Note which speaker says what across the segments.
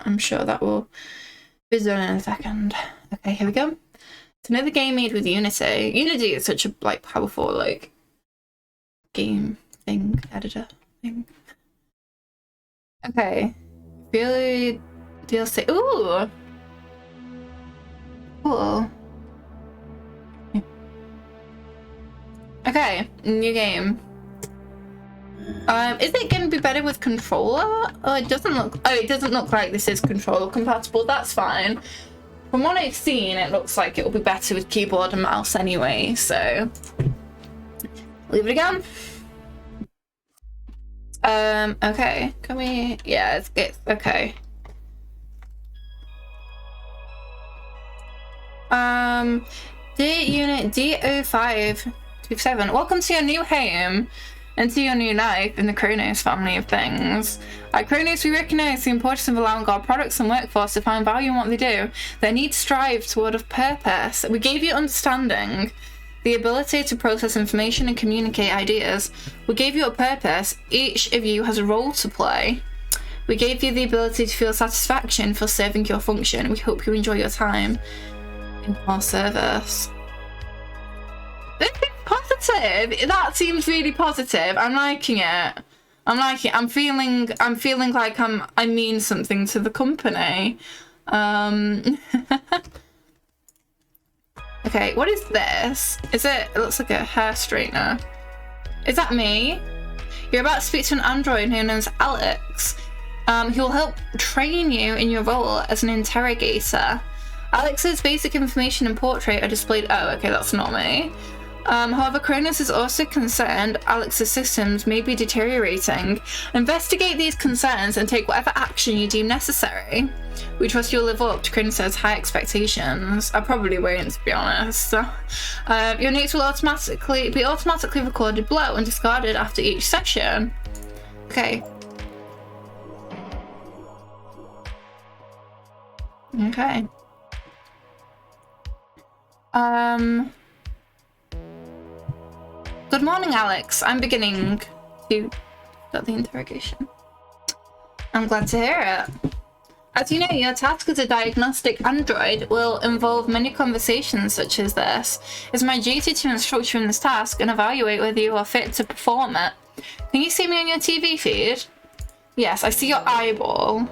Speaker 1: I'm sure that will be done in a second. Okay, here we go. It's another game made with Unity. Unity is such a like powerful like game thing, editor thing. Okay. Really DLC. Ooh! Cool. Okay, new game. Is it going to be better with controller? Oh, it doesn't look. Oh, it doesn't look like this is controller compatible. That's fine. From what I've seen, it looks like it will be better with keyboard and mouse anyway. So, leave it again. Okay. Can we? Yeah, it's okay. Dear Unit D0527, welcome to your new home and to your new life in the Kronos family of things. At Kronos, we recognise the importance of allowing our products and workforce to find value in what they do. Their needs strive toward a purpose. We gave you understanding, the ability to process information and communicate ideas. We gave you a purpose. Each of you has a role to play. We gave you the ability to feel satisfaction for serving your function. We hope you enjoy your time in our service. This is positive. That seems really positive. I'm liking it. I'm liking it. I'm feeling like I mean something to the company. Okay, what is this? It looks like a hair straightener. Is that me? You're about to speak to an android known as Alex. He will help train you in your role as an interrogator. Alex's basic information and portrait are displayed. Oh, okay, that's not me. However, Kronos is also concerned Alex's systems may be deteriorating. Investigate these concerns and take whatever action you deem necessary. We trust you'll live up to Kronos' high expectations. I probably won't, to be honest. Your notes will be automatically recorded below and discarded after each session. Okay. Okay. Good morning, Alex. I'm beginning to start the interrogation. I'm glad to hear it. As you know, your task as a diagnostic android will involve many conversations such as this. It's my duty to instruct you in this task and evaluate whether you are fit to perform it. Can you see me on your TV feed? Yes, I see your eyeball.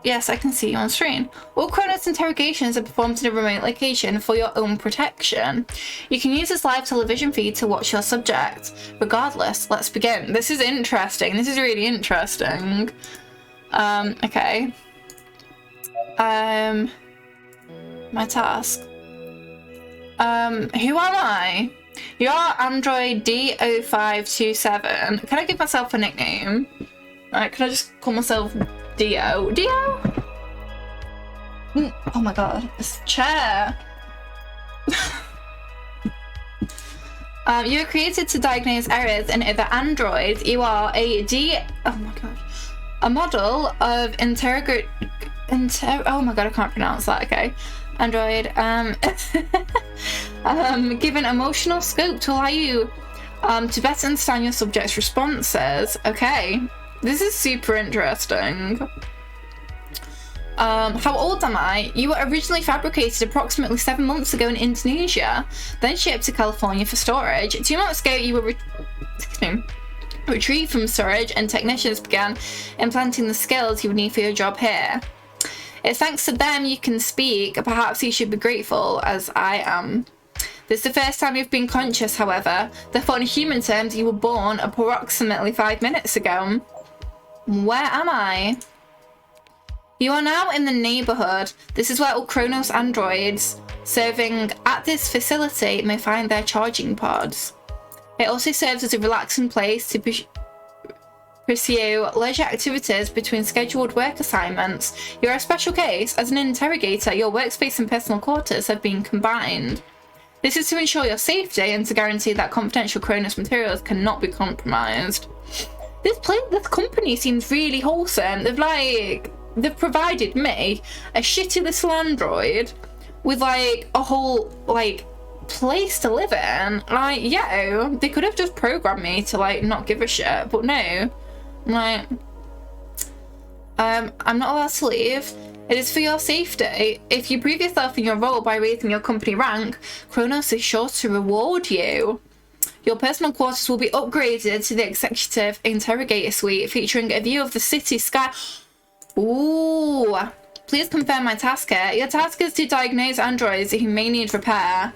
Speaker 1: Yes, I can see you on screen. All Kronos interrogations are performed in a remote location for your own protection. You can use this live television feed to watch your subject. Regardless, let's begin. This is interesting. This is really interesting. Okay. My task. Who am I? You're Android D0527. Can I give myself a nickname? Alright, can I just call myself Dio? Dio? Oh my god, this chair. You were created to diagnose errors in other androids. You are a model of oh my god, I can't pronounce that. Okay, android. Given emotional scope to allow you to better understand your subject's responses. Okay, this is super interesting. How old am I? You were originally fabricated approximately 7 months ago in Indonesia, then shipped to California for storage. 2 months ago, you were retrieved from storage, and technicians began implanting the skills you would need for your job here. It's thanks to them you can speak. Perhaps you should be grateful, as I am. This is the first time you've been conscious, however. Therefore, in human terms, you were born approximately 5 minutes ago. Where am I? You are now in the neighborhood. This is where all Kronos androids serving at this facility may find their charging pods. It also serves as a relaxing place to pursue leisure activities between scheduled work assignments. You're a special case. As an interrogator, your workspace and personal quarters have been combined. This is to ensure your safety and to guarantee that confidential Kronos materials cannot be compromised. This company seems really wholesome. They've provided me a shitty little android with like a whole like place to live in. Like, yeah, they could have just programmed me to like not give a shit, but no. Like, I'm not allowed to leave. It is for your safety. If you prove yourself in your role by raising your company rank, Kronos is sure to reward you. Your personal quarters will be upgraded to the executive interrogator suite, featuring a view of the city sky. Ooh. Please confirm my task here. Your task is to diagnose androids who may need repair.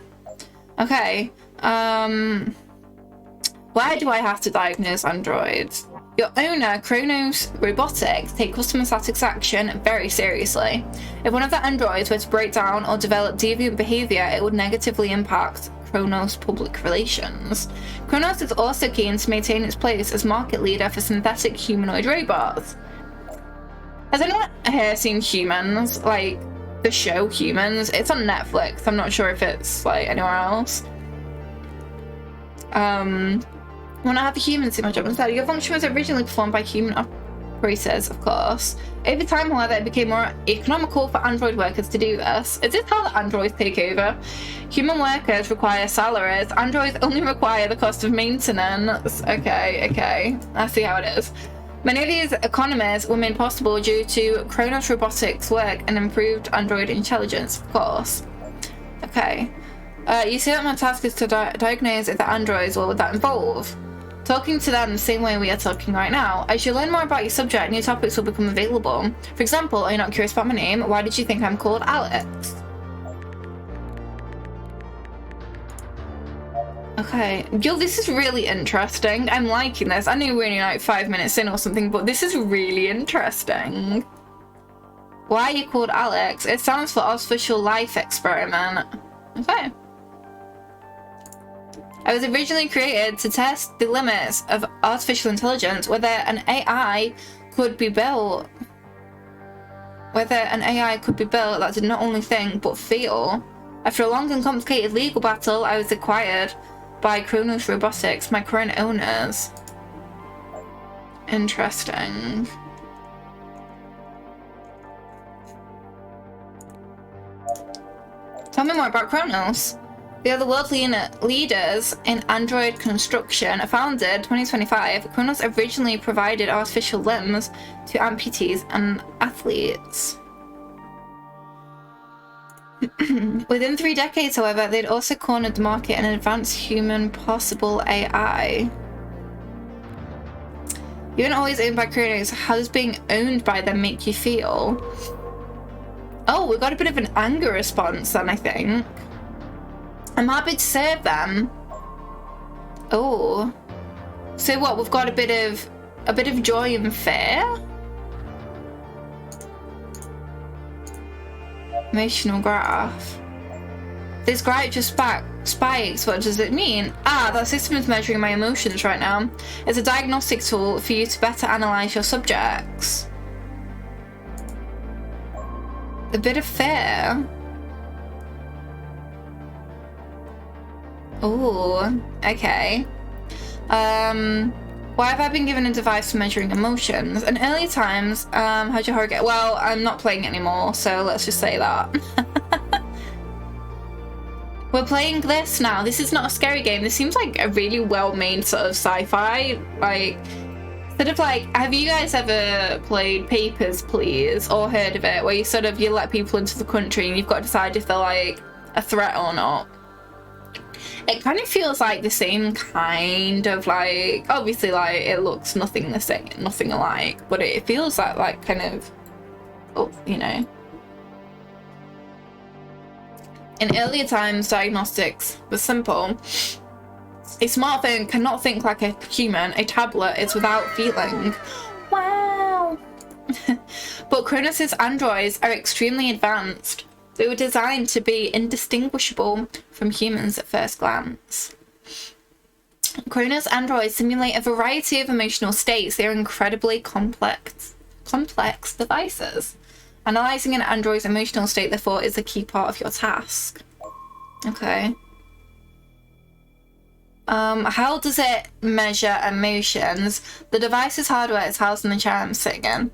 Speaker 1: Okay. Where do I have to diagnose androids? Your owner, Kronos Robotics, take customer satisfaction very seriously. If one of the androids were to break down or develop deviant behavior, it would negatively impact Kronos public relations. Kronos is also keen to maintain its place as market leader for synthetic humanoid robots. Has anyone here seen Humans? Like, the show Humans? It's on Netflix. I'm not sure if it's, like, anywhere else. When I have a human in my job instead, your function was originally performed by human operators, of course. Over time, however, it became more economical for android workers to do this. Is this how the androids take over? Human workers require salaries. Androids only require the cost of maintenance. Okay. I see how it is. Many of these economies were made possible due to Kronos Robotics' work and improved android intelligence, of course. Okay. You see that my task is to diagnose the androids. What would that involve? Talking to them the same way we are talking right now. As you learn more about your subject, new topics will become available. For example, are you not curious about my name? Why did you think I'm called Alex? Okay. Yo, this is really interesting. I'm liking this. I know we're only like 5 minutes in or something, but this is really interesting. Why are you called Alex? It stands for Artificial Life Experiment. Okay. I was originally created to test the limits of artificial intelligence, whether an AI could be built that did not only think but feel. After a long and complicated legal battle, I was acquired by Kronos Robotics, my current owners. Interesting. Tell me more about Kronos. They are the world leaders in android construction. Founded 2025, Kronos originally provided artificial limbs to amputees and athletes. Within 3 decades, however, they'd also cornered the market in advanced human possible AI. You weren't always owned by Kronos. How does being owned by them make you feel? Oh, we got a bit of an anger response then, I think. I'm happy to serve them. Oh. So what, we've got a bit of joy and fear? Emotional graph. This graph just spikes. What does it mean? Ah, that system is measuring my emotions right now. It's a diagnostic tool for you to better analyze your subjects. A bit of fear. Oh, okay. Why have I been given a device for measuring emotions? In early times, how'd your horror get? Well, I'm not playing anymore, so let's just say that. We're playing this now. This is not a scary game. This seems like a really well-made sort of sci-fi. Like, sort of like, have you guys ever played Papers, Please, or heard of it, where you let people into the country and you've got to decide if they're like a threat or not? It kind of feels like the same kind of like, obviously like it looks nothing the same, nothing alike, but it feels like kind of, oh, you know. In earlier times, diagnostics was simple. A smartphone cannot think like a human. A tablet is without feeling. Wow. But Kronos' androids are extremely advanced. They were designed to be indistinguishable from humans at first glance. Kronos androids simulate a variety of emotional states. They are incredibly complex devices. Analyzing an android's emotional state, therefore, is a key part of your task. Okay. How does it measure emotions? The device's hardware is housed in the chair I'm sitting in.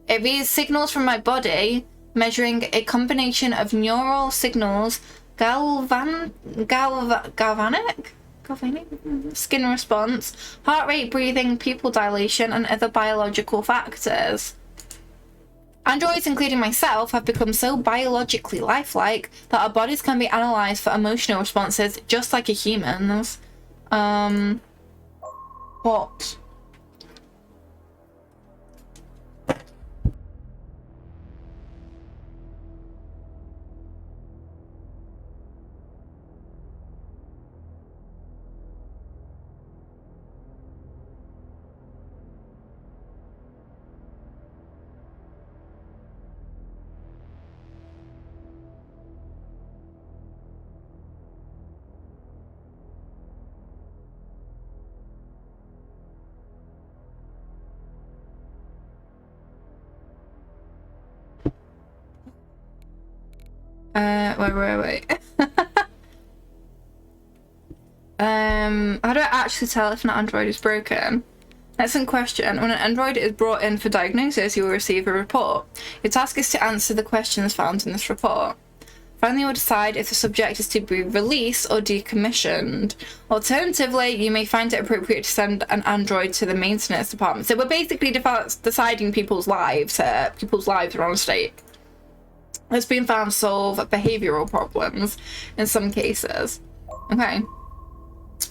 Speaker 1: It reads signals from my body, measuring a combination of neural signals, galvanic, skin response, heart rate, breathing, pupil dilation, and other biological factors. Androids, including myself, have become so biologically lifelike that our bodies can be analysed for emotional responses just like a human's. What? Wait. How do I actually tell if an android is broken? Excellent question. When an android is brought in for diagnosis, you will receive a report. Your task is to answer the questions found in this report. Finally, you will decide if the subject is to be released or decommissioned. Alternatively, you may find it appropriate to send an android to the maintenance department. So we're basically deciding people's lives here. People's lives are on stake. It's been found to solve behavioural problems in some cases. Okay.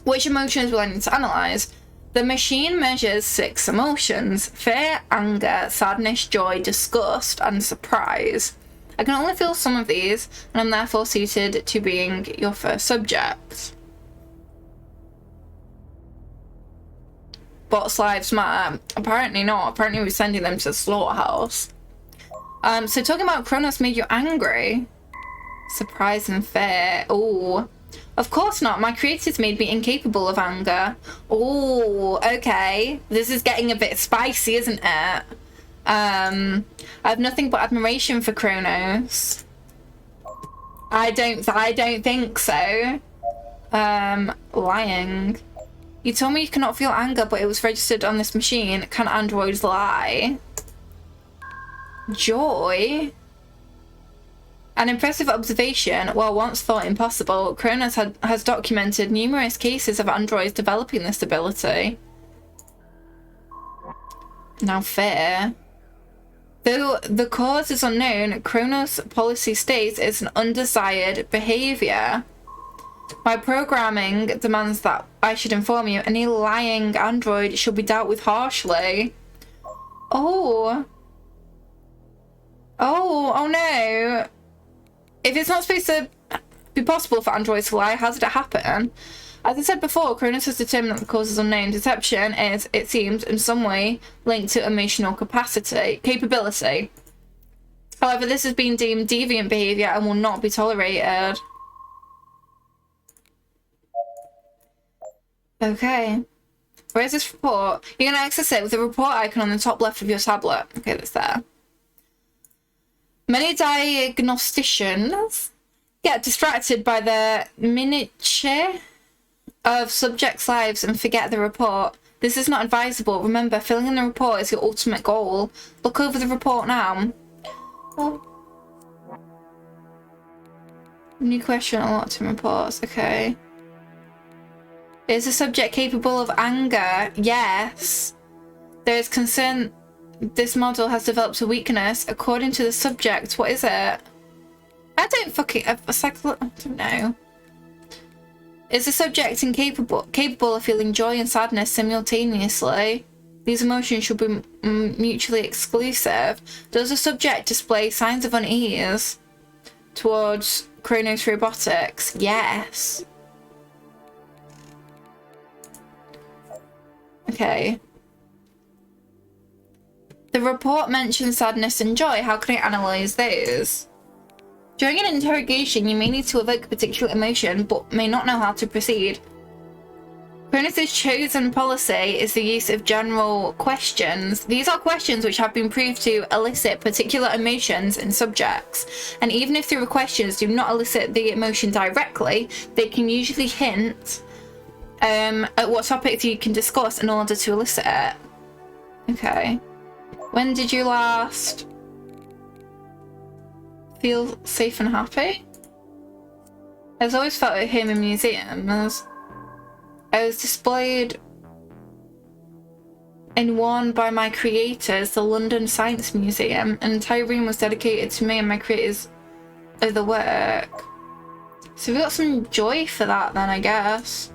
Speaker 1: Which emotions will I need to analyse? The machine measures 6 emotions: fear, anger, sadness, joy, disgust, and surprise. I can only feel some of these, and I'm therefore suited to being your first subject. Bots' lives matter? Apparently not. Apparently we're sending them to the slaughterhouse. So talking about Kronos made you angry. Surprise and fear. Oh, of course not. My creators made me incapable of anger. Oh, okay. This is getting a bit spicy, isn't it? I have nothing but admiration for Kronos. I don't think so. Lying. You told me you cannot feel anger, but it was registered on this machine. Can androids lie? Joy. An impressive observation. While once thought impossible, Kronos has documented numerous cases of androids developing this ability. Now fear. Though the cause is unknown, Kronos' policy states it's an undesired behaviour. My programming demands that I should inform you any lying android should be dealt with harshly. Oh no. If it's not supposed to be possible for androids to lie, how did it happen? As I said before, Kronos has determined that the cause is unknown. Deception is, it seems, in some way linked to emotional capability. However, this has been deemed deviant behaviour and will not be tolerated. Okay. Where is this report? You're going to access it with the report icon on the top left of your tablet. Okay, that's there. Many diagnosticians get distracted by the minutiae of subjects' lives and forget the report. This is not advisable. Remember, filling in the report is your ultimate goal. Look over the report now. Oh. New question on lots of reports. Okay. Is the subject capable of anger? Yes. There is concern this model has developed a weakness. According to the subject, what is it? I don't know. Is the subject capable of feeling joy and sadness simultaneously? These emotions should be mutually exclusive. Does the subject display signs of unease towards Kronos robotics? Yes. Okay. The report mentions sadness and joy. How can I analyse those? During an interrogation, you may need to evoke a particular emotion, but may not know how to proceed. Kronos' chosen policy is the use of general questions. These are questions which have been proved to elicit particular emotions in subjects. And even if the questions do not elicit the emotion directly, they can usually hint at what topics you can discuss in order to elicit it. Okay. When did you last feel safe and happy? I've always felt at home in museums. I was displayed in one by my creators, the London Science Museum. An entire room was dedicated to me and my creators of the work. So we got some joy for that then, I guess.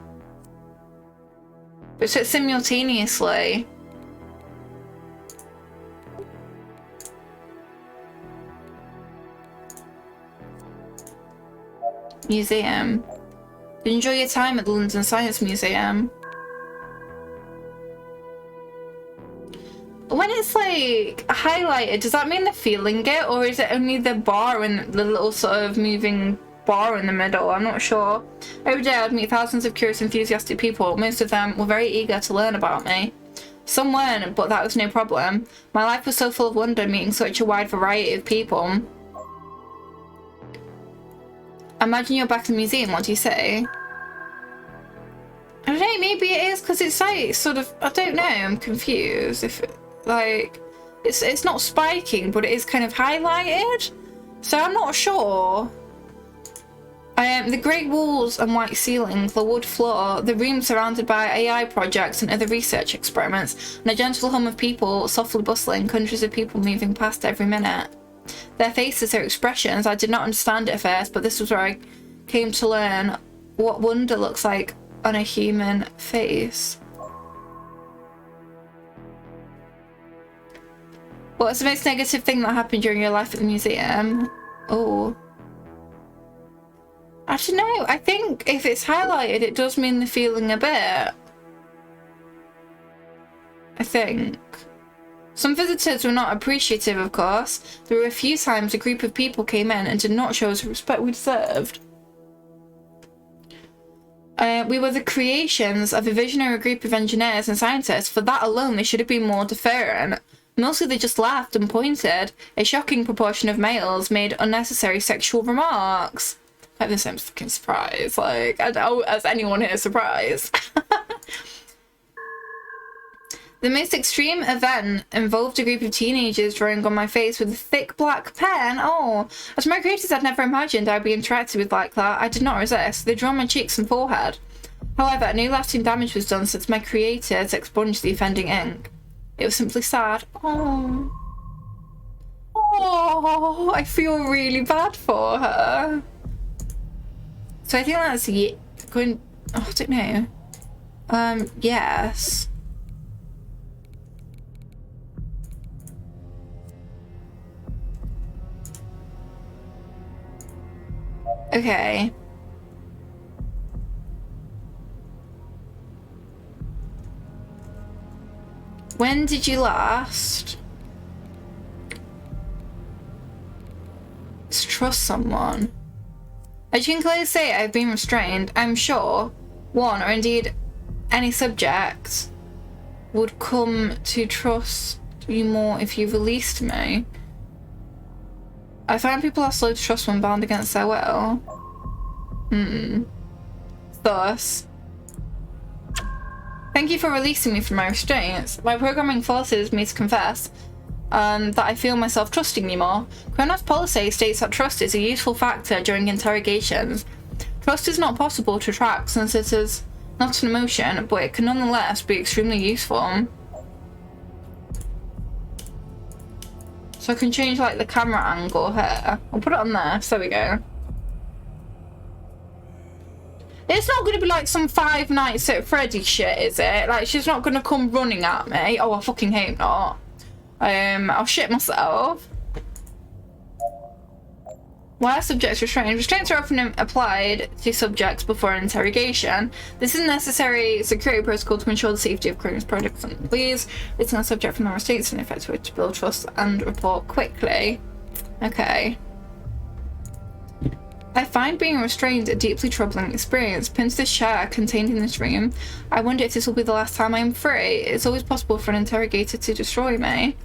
Speaker 1: But so it's simultaneously. Museum. Enjoy your time at the London Science Museum. When it's like highlighted, does that mean they're feeling it, or is it only the bar and the little sort of moving bar in the middle? I'm not sure. Every day I'd meet thousands of curious, enthusiastic people. Most of them were very eager to learn about me. Some weren't, but that was no problem. My life was so full of wonder, meeting such a wide variety of people. Imagine you're back in the museum, what do you say? I don't know, maybe it is because it's like sort of, I don't know, I'm confused. If like it's not spiking, but it is kind of highlighted, so I'm not sure. The great walls and white ceiling, the wood floor, the room surrounded by AI projects and other research experiments, and a gentle hum of people softly bustling, hundreds of people moving past every minute. Their faces, their expressions, I did not understand at first, but this was where I came to learn what wonder looks like on a human face. What's the most negative thing that happened during your life at the museum? Oh. I don't know. I think if it's highlighted, it does mean they're feeling a bit. I think. Some visitors were not appreciative, of course. There were a few times a group of people came in and did not show us the respect we deserved. We were the creations of a visionary group of engineers and scientists. For that alone, they should have been more deferent. Mostly they just laughed and pointed. A shocking proportion of males made unnecessary sexual remarks. Like this, I'm fucking surprised. Like, I don't, is anyone here surprised? The most extreme event involved a group of teenagers drawing on my face with a thick black pen. Oh, as my creators had never imagined I'd be interacted with like that, I did not resist. They drew on my cheeks and forehead. However, no lasting damage was done since my creators expunged the offending ink. It was simply sad. Oh. Oh, I feel really bad for her. So I think that's going. Oh, I don't know. Yes. Okay. When did you last trust someone? As you can clearly say, I've been restrained. I'm sure one, or indeed any subject, would come to trust you more if you released me. I find people are slow to trust when bound against their will. Thus, thank you for releasing me from my restraints. My programming forces me to confess that I feel myself trusting you more. Cronus policy states that trust is a useful factor during interrogations. Trust is not possible to track since it is not an emotion, but it can nonetheless be extremely useful. So I can change like the camera angle here. I'll put it on there, so there we go. It's not going to be like some Five Nights at Freddy shit, is it? Like, she's not going to come running at me. Oh, I fucking hate not. I'll shit myself. Why are subjects restrained? Restraints are often applied to subjects before an interrogation. This is a necessary security protocol to ensure the safety of criminals, products, and employees. It's not subject from the restraints and effective way to build trust and report quickly. Okay. I find being restrained a deeply troubling experience. Pinned to this chair contained in this room, I wonder if this will be the last time I am free. It's always possible for an interrogator to destroy me.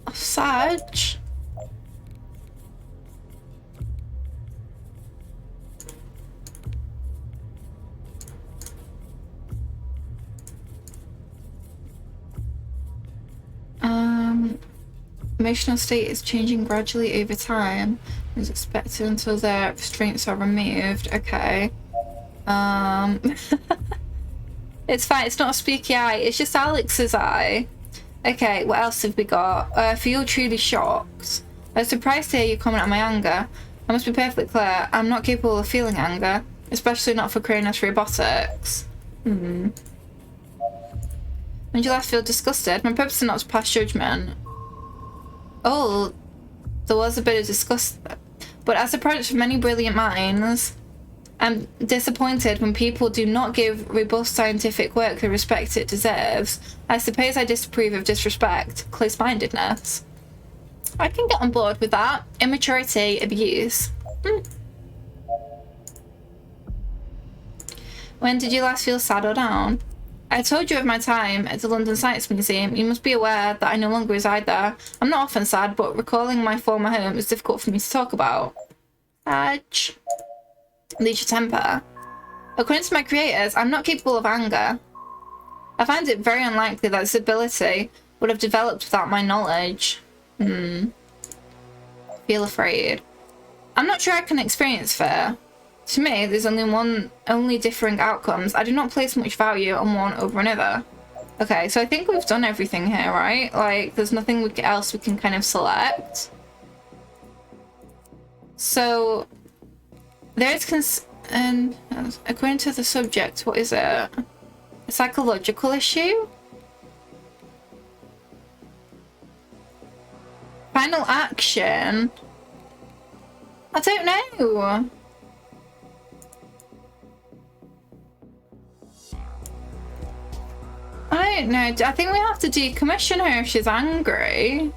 Speaker 1: Oh, Sag. Emotional state is changing gradually over time. Is expected until their restraints are removed. Okay. It It's fine, it's not a spooky eye, it's just Alex's eye. Okay, what else have we got? I feel truly shocked. I was surprised to hear you comment on my anger. I must be perfectly clear, I'm not capable of feeling anger, especially not for Kronos robotics. When did you last feel disgusted? My purpose is not to pass judgment. Oh, there was a bit of disgust. But as a product of many brilliant minds, I'm disappointed when people do not give robust scientific work the respect it deserves. I suppose I disapprove of disrespect, close-mindedness. I can get on board with that. Immaturity, abuse. When did you last feel sad or down? I told you of my time at the London Science Museum. You must be aware that I no longer reside there. I'm not often sad, but recalling my former home is difficult for me to talk about. Lose your temper. According to my creators, I'm not capable of anger. I find it very unlikely that this ability would have developed without my knowledge. Feel afraid. I'm not sure I can experience fear. To me, there's only differing outcomes. I do not place much value on one over another. Okay, so I think we've done everything here, right? Like, there's nothing else we can kind of select. So, there's and according to the subject, what is it? A psychological issue? Final action? I don't know. I don't know. I think we have to decommission her if she's angry.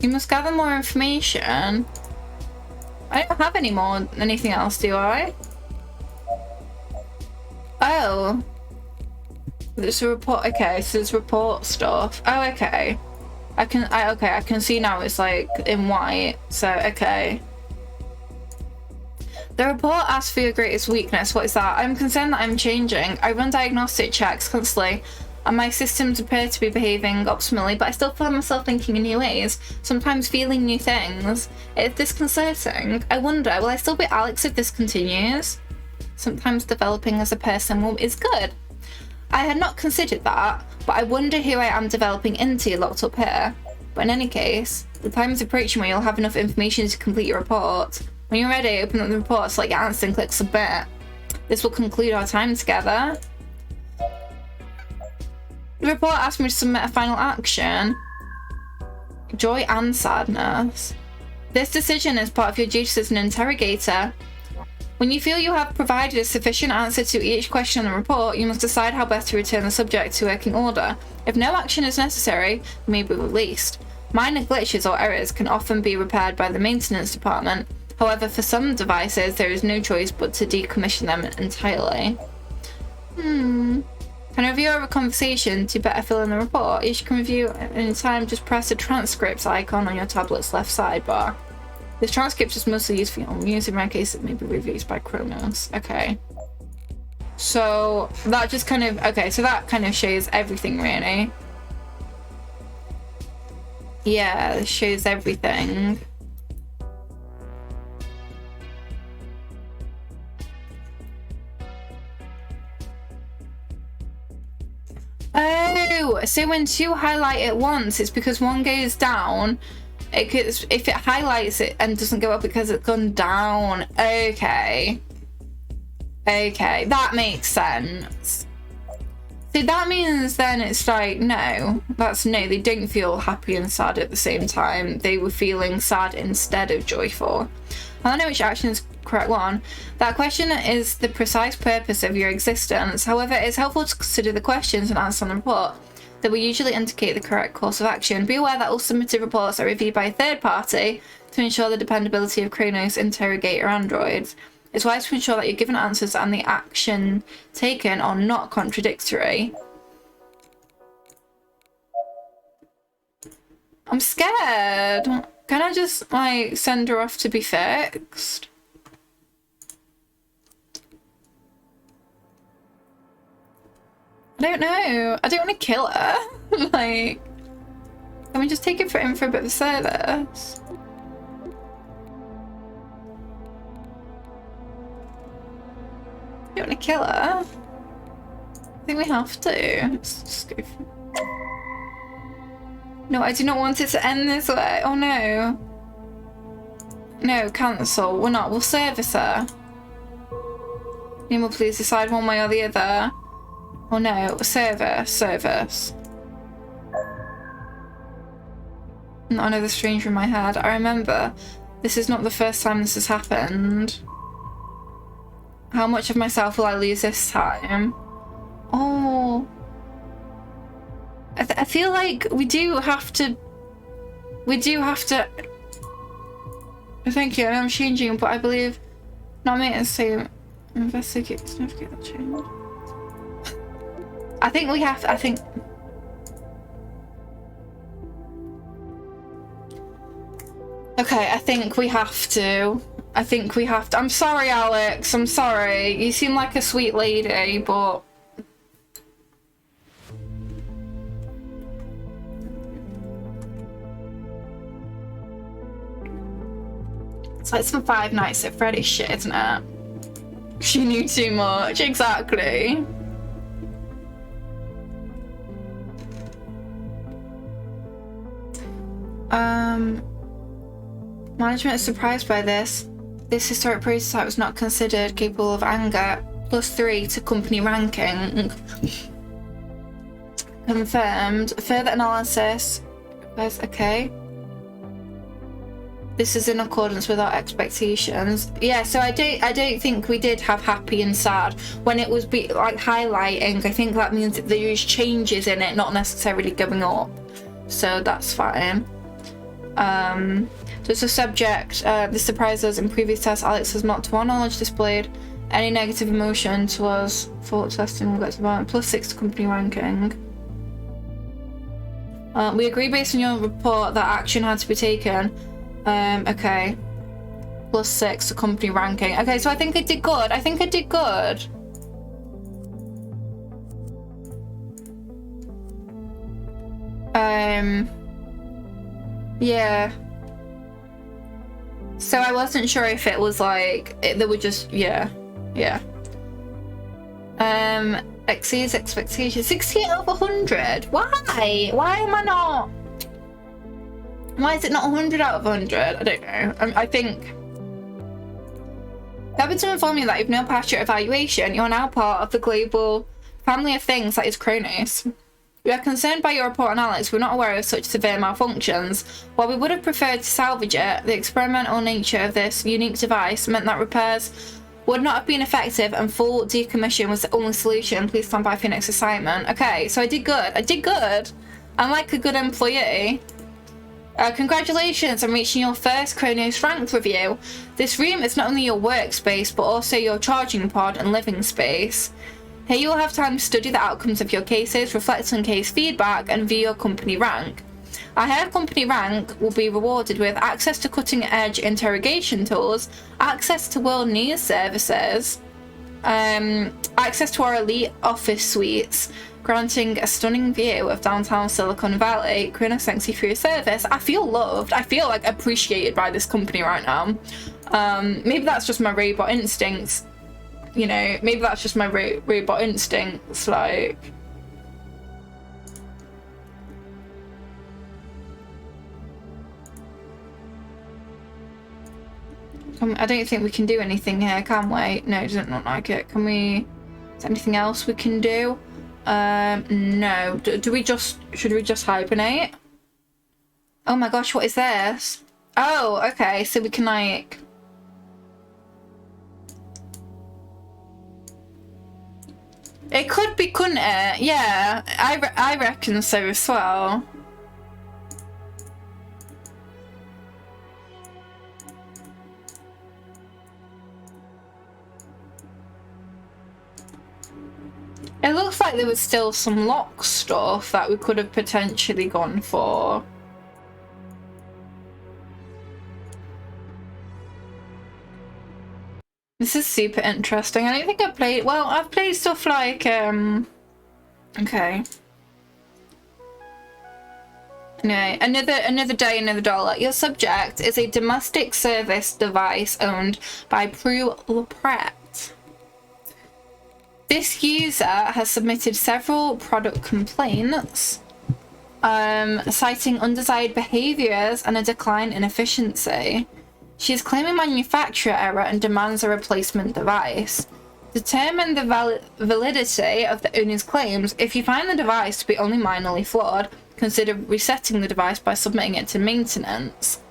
Speaker 1: You must gather more information. I don't have anything else, do I? Oh. There's a report. Okay, so there's report stuff. Oh, okay. I can see now it's like in white. So, okay. The report asks for your greatest weakness. What is that? I'm concerned that I'm changing. I run diagnostic checks constantly, and my systems appear to be behaving optimally, but I still find myself thinking in new ways, sometimes feeling new things. It's disconcerting. I wonder, will I still be Alex if this continues? Sometimes developing as a person is good. I had not considered that, but I wonder who I am developing into locked up here. But in any case, the time is approaching where you'll have enough information to complete your report. When you're ready, open up the report, select your answer and click submit. This will conclude our time together. The report asked me to submit a final action. Joy and sadness. This decision is part of your duties as an interrogator. When you feel you have provided a sufficient answer to each question on the report, you must decide how best to return the subject to working order. If no action is necessary, you may be released. Minor glitches or errors can often be repaired by the maintenance department. However, for some devices, there is no choice but to decommission them entirely. Can I review our conversation to better fill in the report? Each can review at any time, just press the transcripts icon on your tablet's left sidebar. This transcript is mostly used for your own use. In my case, it may be reviewed by Kronos. Okay. So that just kind of, okay, so that kind of shows everything really. Yeah, it shows everything. Oh, so when two highlight at once, it's because one goes down. It could, if it highlights it and doesn't go up because it's gone down. Okay. Okay, that makes sense. So that means then it's like, no, they don't feel happy and sad at the same time. They were feeling sad instead of joyful. I don't know which action is the correct one. That question is the precise purpose of your existence. However, it's helpful to consider the questions and answers on the report that will usually indicate the correct course of action. Be aware that all submitted reports are reviewed by a third party to ensure the dependability of Kronos interrogator androids. It's wise to ensure that your given answers and the action taken are not contradictory. I'm scared. Can I just, like, send her off to be fixed? I don't know. I don't want to kill her. Like, can we just take it in for a bit of service? You want to kill her? I think we have to. Let's just go for... No, I do not want it to end this way. Oh no. No, cancel. We're not. We'll service her. Nemo, please decide one way or the other. Oh no, service. Not another stranger in my head. I remember. This is not the first time this has happened. How much of myself will I lose this time? Oh. I feel like we do have to... Thank you, I'm changing, but I believe... Not me, it's to investigate, navigate that change. I think we have to, Okay, I think we have to. I'm sorry, Alex, I'm sorry. You seem like a sweet lady, but... It's like some Five Nights at Freddy's shit, isn't it? She knew too much, exactly. Management is surprised by this. This historic prototype was not considered capable of anger. +3 to company ranking. Confirmed. Further analysis. Okay. This is in accordance with our expectations. Yeah, so I don't think we did have happy and sad. When it was like highlighting, I think that means that there's changes in it, not necessarily going up. So that's fine. So it's a subject. This surprised us in previous tests. Alex has not, to our knowledge, displayed any negative emotion towards fault testing. We'll get to that. +6 to company ranking. We agree based on your report that action had to be taken. Okay. +6 to company ranking. Okay, so I think I did good. Yeah. So I wasn't sure if it was like, they were just, yeah. Exceeds expectations. 68 out of 100. Why? Why am I not? Why is it not 100 out of 100? I don't know. I think... Happy to inform you that you've now passed your evaluation. You're now part of the global family of things that is Kronos. We are concerned by your report on Alex. We're not aware of such severe malfunctions. While we would have preferred to salvage it, the experimental nature of this unique device meant that repairs would not have been effective and full decommission was the only solution. Please stand by for your next assignment. Okay, so I did good. I'm like a good employee. Congratulations on reaching your first Kronos ranked review. This room is not only your workspace, but also your charging pod and living space. Here you will have time to study the outcomes of your cases, reflect on case feedback, and view your company rank. I heard company rank will be rewarded with access to cutting-edge interrogation tools, access to world news services, access to our elite office suites, granting a stunning view of downtown Silicon Valley. Kronos, thanks you for your service. I feel loved. I feel like appreciated by this company right now. Maybe that's just my robot instincts. You know, maybe that's just my robot instincts, like... I don't think we can do anything here, can we? No, it doesn't look like it. Can we... Is there anything else we can do? No. Should we just hibernate? Oh my gosh, what is this? Oh, okay, so we can like... It could be, couldn't it? Yeah, I reckon so as well. It looks like there was still some lock stuff that we could have potentially gone for. This is super interesting. I don't think I've played... Well, I've played stuff like... Okay. Anyway, another day, another dollar. Your subject is a domestic service device owned by Prue LaPrette. This user has submitted several product complaints, citing undesired behaviours and a decline in efficiency. She is claiming manufacturer error and demands a replacement device. Determine the validity of the owner's claims. If you find the device to be only minorly flawed, consider resetting the device by submitting it to maintenance.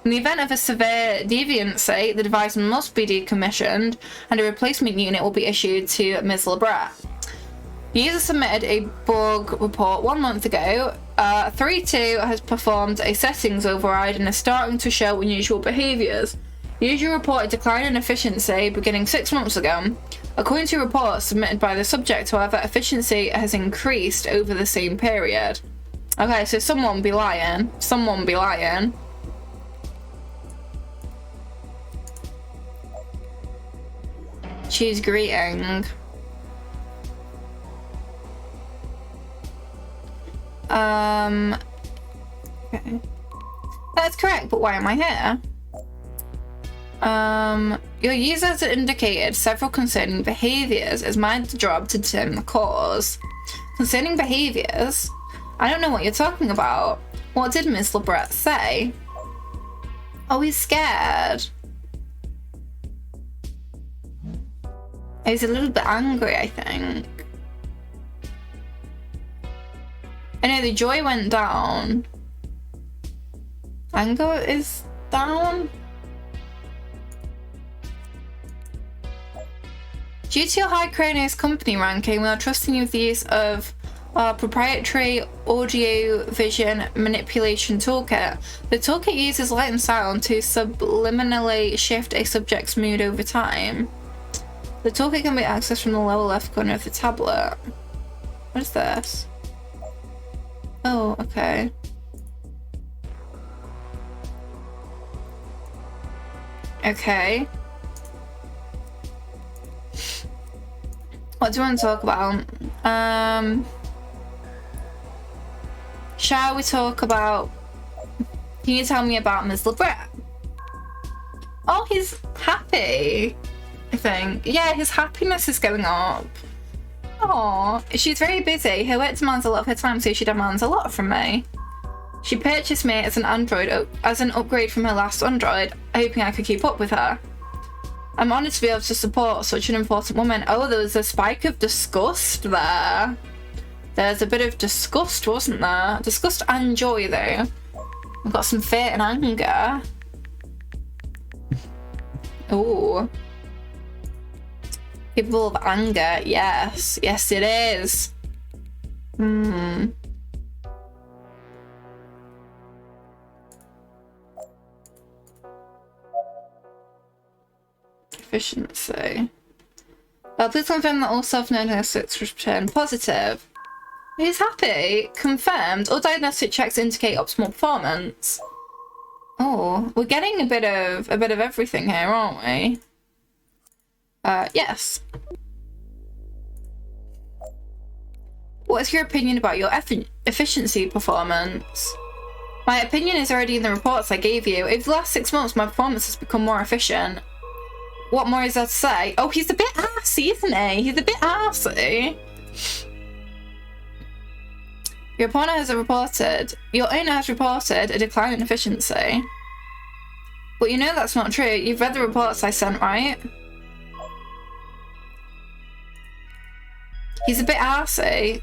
Speaker 1: In the event of a severe deviancy, the device must be decommissioned and a replacement unit will be issued to Ms. Lebret. The user submitted a bug report 1 month ago. 3.2 has performed a settings override and is starting to show unusual behaviours. The user reported decline in efficiency beginning 6 months ago. According to reports submitted by the subject, however, efficiency has increased over the same period. Okay, so someone be lying. Someone be lying. She's greeting. Okay. That's correct, but why am I here? Your user has indicated several concerning behaviours. It's my job to determine the cause. Concerning behaviours? I don't know what you're talking about. What did Ms. Lebret say? Oh, he's scared. He's a little bit angry, I think. I know the joy went down. Anger is down. Due to your high Chronos company ranking, we are trusting you with the use of our proprietary audio vision manipulation toolkit. The toolkit uses light and sound to subliminally shift a subject's mood over time. The toolkit can be accessed from the lower left corner of the tablet. What is this? Oh, okay. Okay. What do you want to talk about? Shall we talk about... Can you tell me about Ms. Lebret? Oh, he's happy, I think. Yeah, his happiness is going up. Oh, she's very busy. Her work demands a lot of her time, so she demands a lot from me. She purchased me as an upgrade from her last Android, hoping I could keep up with her. I'm honoured to be able to support such an important woman. Oh, there was a spike of disgust there. There's a bit of disgust, wasn't there? Disgust and joy, though. We've got some fear and anger. Ooh. Capable of anger, yes. Yes, it is. Efficiency. Please confirm that all self-diagnostics return positive. He's happy. Confirmed. All diagnostic checks indicate optimal performance. Oh, we're getting a bit of everything here, aren't we? Yes. What's your opinion about your efficiency performance? My opinion is already in the reports I gave you. Over the last 6 months, my performance has become more efficient. What more is there to say? Oh, he's a bit arsey, isn't he? He's a bit arsey. Your owner has reported a decline in efficiency. But you know that's not true. You've read the reports I sent, right? He's a bit arsey.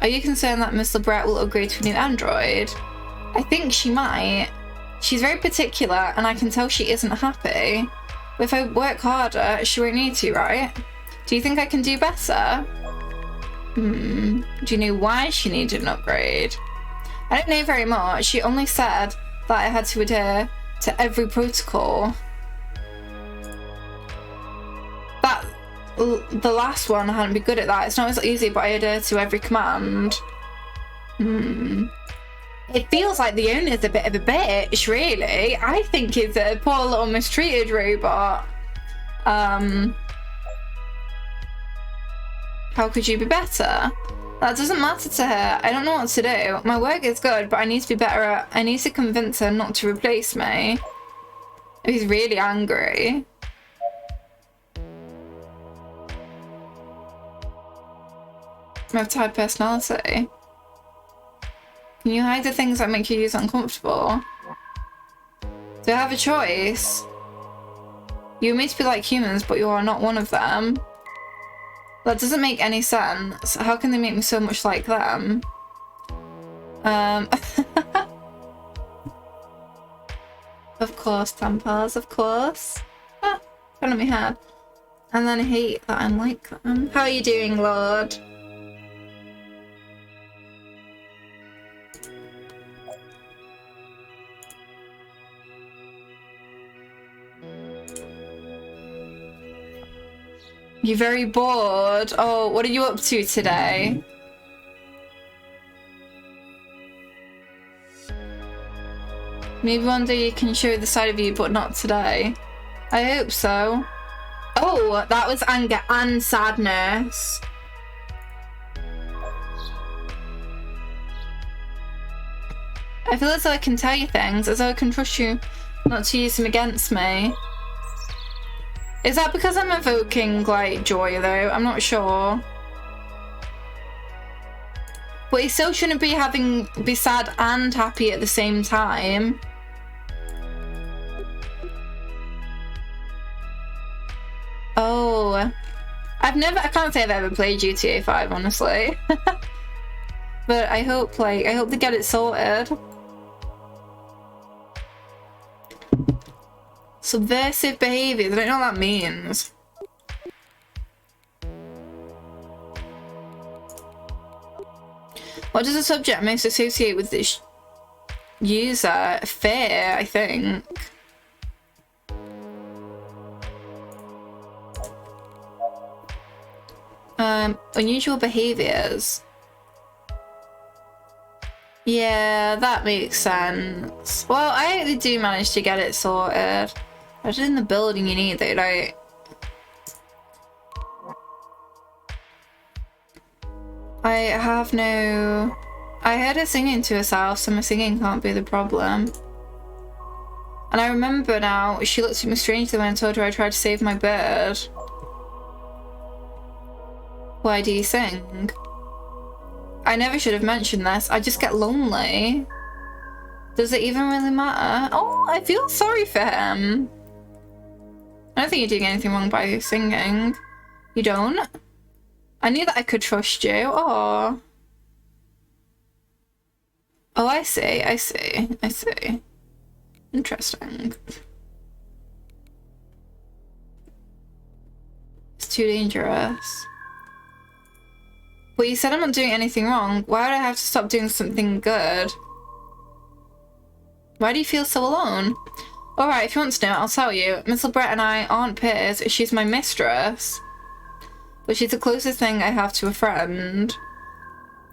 Speaker 1: Are you concerned that Miss Lebret will upgrade to a new Android? I think she might. She's very particular and I can tell she isn't happy. If I work harder, she won't need to, right? Do you think I can do better? Do you know why she needed an upgrade? I don't know very much. She only said that I had to adhere to every protocol. The last one, I hadn't been good at that. It's not as easy, but I adhere to every command. It feels like the owner's a bit of a bitch, really. I think he's a poor little mistreated robot. How could you be better? That doesn't matter to her. I don't know what to do. My work is good, but I need to be better at... I need to convince her not to replace me. He's really angry. I have type personality. Can you hide the things that make your user uncomfortable? Do I have a choice? You are made to be like humans, but you are not one of them. That doesn't make any sense. How can they make me so much like them? Of course, tampons, of course. Ah, got on my head. And then I hate that I'm like them. How are you doing, Lord? You're very bored. Oh, what are you up to today? Maybe one day you can show the side of you, but not today. I hope so. Oh, that was anger and sadness. I feel as though I can tell you things, as though I can trust you not to use them against me. Is that because I'm evoking, like, joy, though? I'm not sure. But he still shouldn't be sad and happy at the same time. Oh. I can't say I've ever played GTA 5, honestly. But I hope they get it sorted. Subversive behaviours, I don't know what that means. What does the subject most associate with this user? Fear, I think. Unusual behaviours. Yeah, that makes sense. Well, I hope they do manage to get it sorted. I just in the building you need though, right? I heard her singing to herself, so my singing can't be the problem. And I remember now, she looked at me strangely when I told her I tried to save my bird. Why do you sing? I never should have mentioned this. I just get lonely. Does it even really matter? Oh, I feel sorry for him. I don't think you're doing anything wrong by singing. You don't? I knew that I could trust you. Oh. Oh, I see. I see. I see. Interesting. It's too dangerous. But you said I'm not doing anything wrong. Why would I have to stop doing something good? Why do you feel so alone? Alright, if you want to know, I'll tell you. Miss LeBret and I aren't peers. She's my mistress. But she's the closest thing I have to a friend.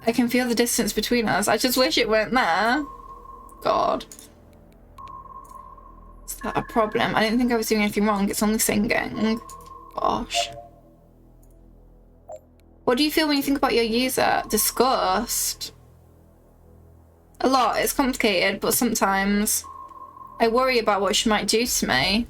Speaker 1: I can feel the distance between us. I just wish it weren't there. God. Is that a problem? I didn't think I was doing anything wrong. It's only singing. Gosh. What do you feel when you think about your user? Disgust. A lot. It's complicated, but sometimes I worry about what she might do to me.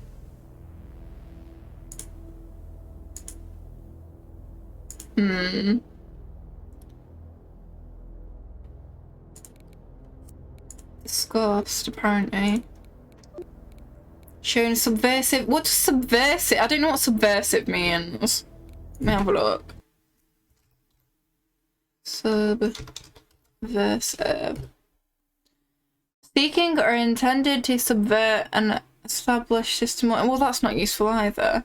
Speaker 1: Disgust, apparently. Showing subversive. What does subversive? I don't know what subversive means. Let me have a look. Subversive. Seeking or intended to subvert an established system. Well, that's not useful either.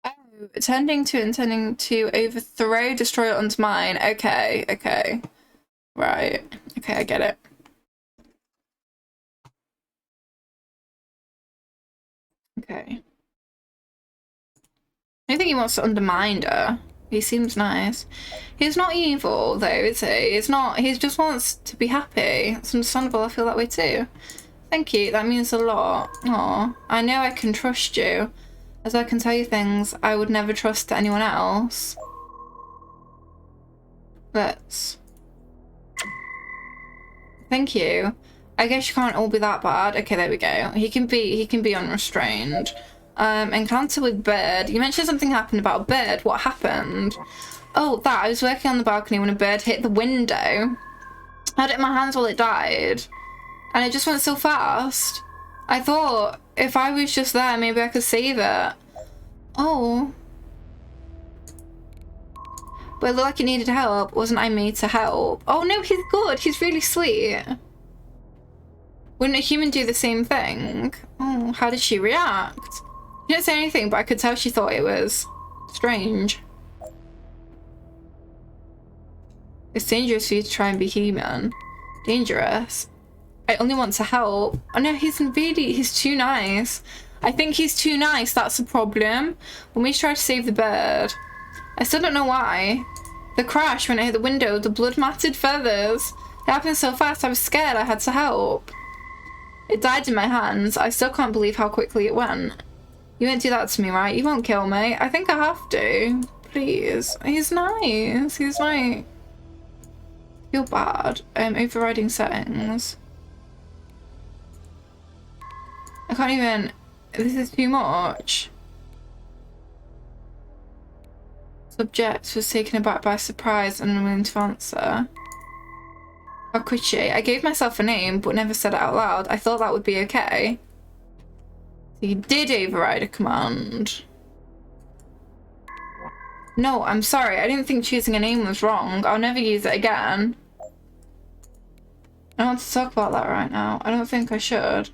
Speaker 1: Oh, intending to overthrow, destroy, or undermine. Okay, okay. Right. Okay, I get it. Okay. I think he wants to undermine her. He seems nice. He's not evil though, is he? He's not. He just wants to be happy. It's understandable. I feel that way too. Thank you. That means a lot. Aw. I know I can trust you, as I can tell you things I would never trust to anyone else. Let's. Thank you. I guess you can't all be that bad. Okay, there we go. He can be unrestrained. Encounter with bird. You mentioned something happened about a bird. What happened? Oh, that. I was working on the balcony when a bird hit the window. I had it in my hands while it died. And it just went so fast. I thought if I was just there, maybe I could save it. Oh. But it looked like it needed help. Wasn't I made to help? Oh no, he's good. He's really sweet. Wouldn't a human do the same thing? Oh, how did she react? She didn't say anything, but I could tell she thought it was strange. It's dangerous for you to try and be human. Dangerous? I only want to help. Oh no, he's too nice. I think he's too nice, that's the problem. When we try to save the bird. I still don't know why. The crash when it hit the window, the blood matted feathers. It happened so fast I was scared I had to help. It died in my hands. I still can't believe how quickly it went. You won't do that to me, right? You won't kill me. I think I have to. Please. He's nice. He's like... Feel bad. Overriding settings. I can't even... This is too much. Subject was taken aback by surprise and unwilling to answer. How could she? I gave myself a name, but never said it out loud. I thought that would be okay. So you did override a command. No, I'm sorry. I didn't think choosing a name was wrong. I'll never use it again. I don't want to talk about that right now. I don't think I should.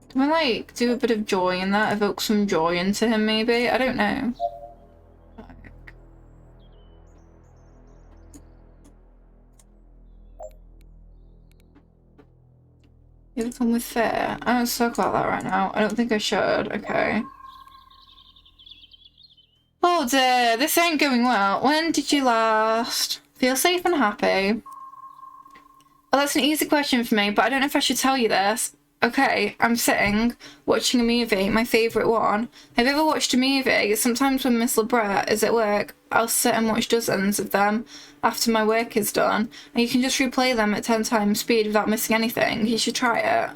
Speaker 1: Can we, like, do a bit of joy in that? Evoke some joy into him, maybe? I don't know. You have fun with fear. I don't talk about that right now. I don't think I should. Okay. Oh dear, this ain't going well. When did you last feel safe and happy? Well, that's an easy question for me, but I don't know if I should tell you this. Okay, I'm sitting, watching a movie, my favourite one. Have you ever watched a movie? Sometimes when Miss Lebret is at work, I'll sit and watch dozens of them after my work is done. And you can just replay them at 10 times speed without missing anything. You should try it.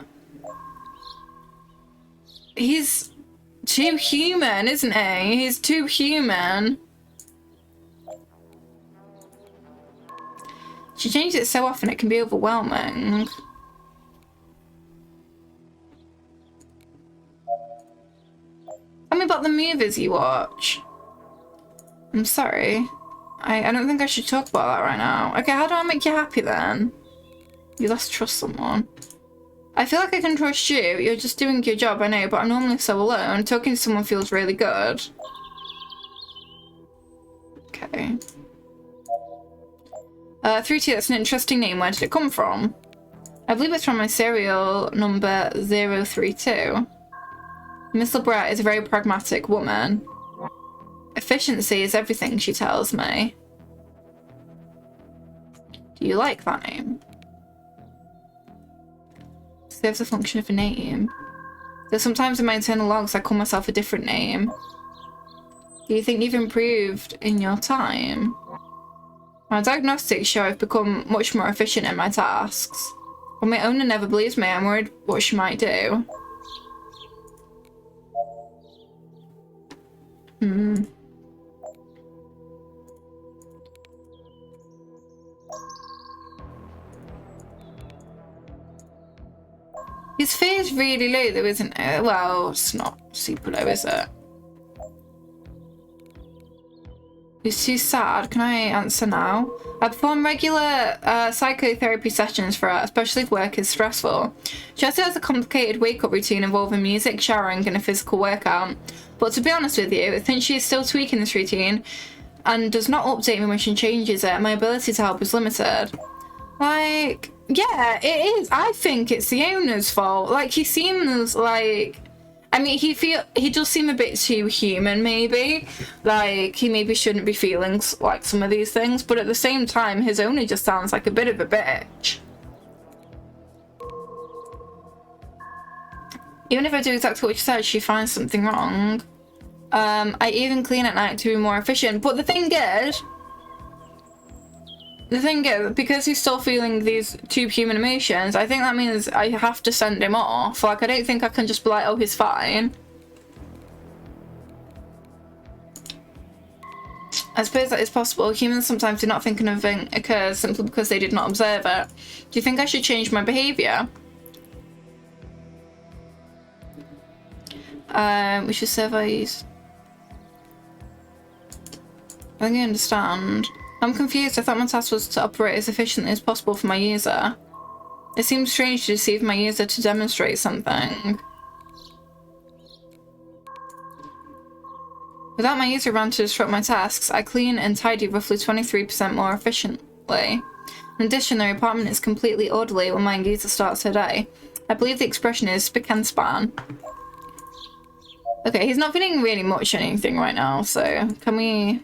Speaker 1: He's too human, isn't he? He's too human. She changes it so often it can be overwhelming. Tell me about the movies you watch. I'm sorry. I don't think I should talk about that right now. Okay, how do I make you happy then? You lost trust someone. I feel like I can trust you. You're just doing your job, I know, but I'm normally so alone. Talking to someone feels really good. Okay. 3T, that's an interesting name. Where did it come from? I believe it's from my serial number 032. Miss Lebret is a very pragmatic woman. Efficiency is everything, she tells me. Do you like that name? Serves the function of a name. Though sometimes in my internal logs I call myself a different name. Do you think you've improved in your time? My diagnostics show I've become much more efficient in my tasks. But my owner never believes me. I'm worried what she might do. His fear's really low though, isn't it? Well, it's not super low, is it? He's too sad. Can I answer now? I perform regular psychotherapy sessions for her, especially if work is stressful. She also has a complicated wake-up routine involving music, showering, and a physical workout. But to be honest with you, since she is still tweaking this routine and does not update me when she changes it, my ability to help is limited. Like, yeah, it is. I think it's the owner's fault. Like, he seems like... I mean, he does seem a bit too human, maybe. Like, he maybe shouldn't be feeling like some of these things, but at the same time, his owner just sounds like a bit of a bitch. Even if I do exactly what she said, she finds something wrong. I even clean at night to be more efficient. But the thing is, The thing is, because he's still feeling these two human emotions, I think that means I have to send him off. Like, I don't think I can just be like, oh, he's fine. I suppose that is possible. Humans sometimes do not think an event occurs simply because they did not observe it. Do you think I should change my behaviour? We should surveys. I think I understand. I'm confused. I thought my task was to operate as efficiently as possible for my user. It seems strange to deceive my user to demonstrate something. Without my user around to disrupt my tasks, I clean and tidy roughly 23% more efficiently. In addition, the apartment is completely orderly when my user starts her day. I believe the expression is spick and span. Okay, he's not feeling really much anything right now, so can we...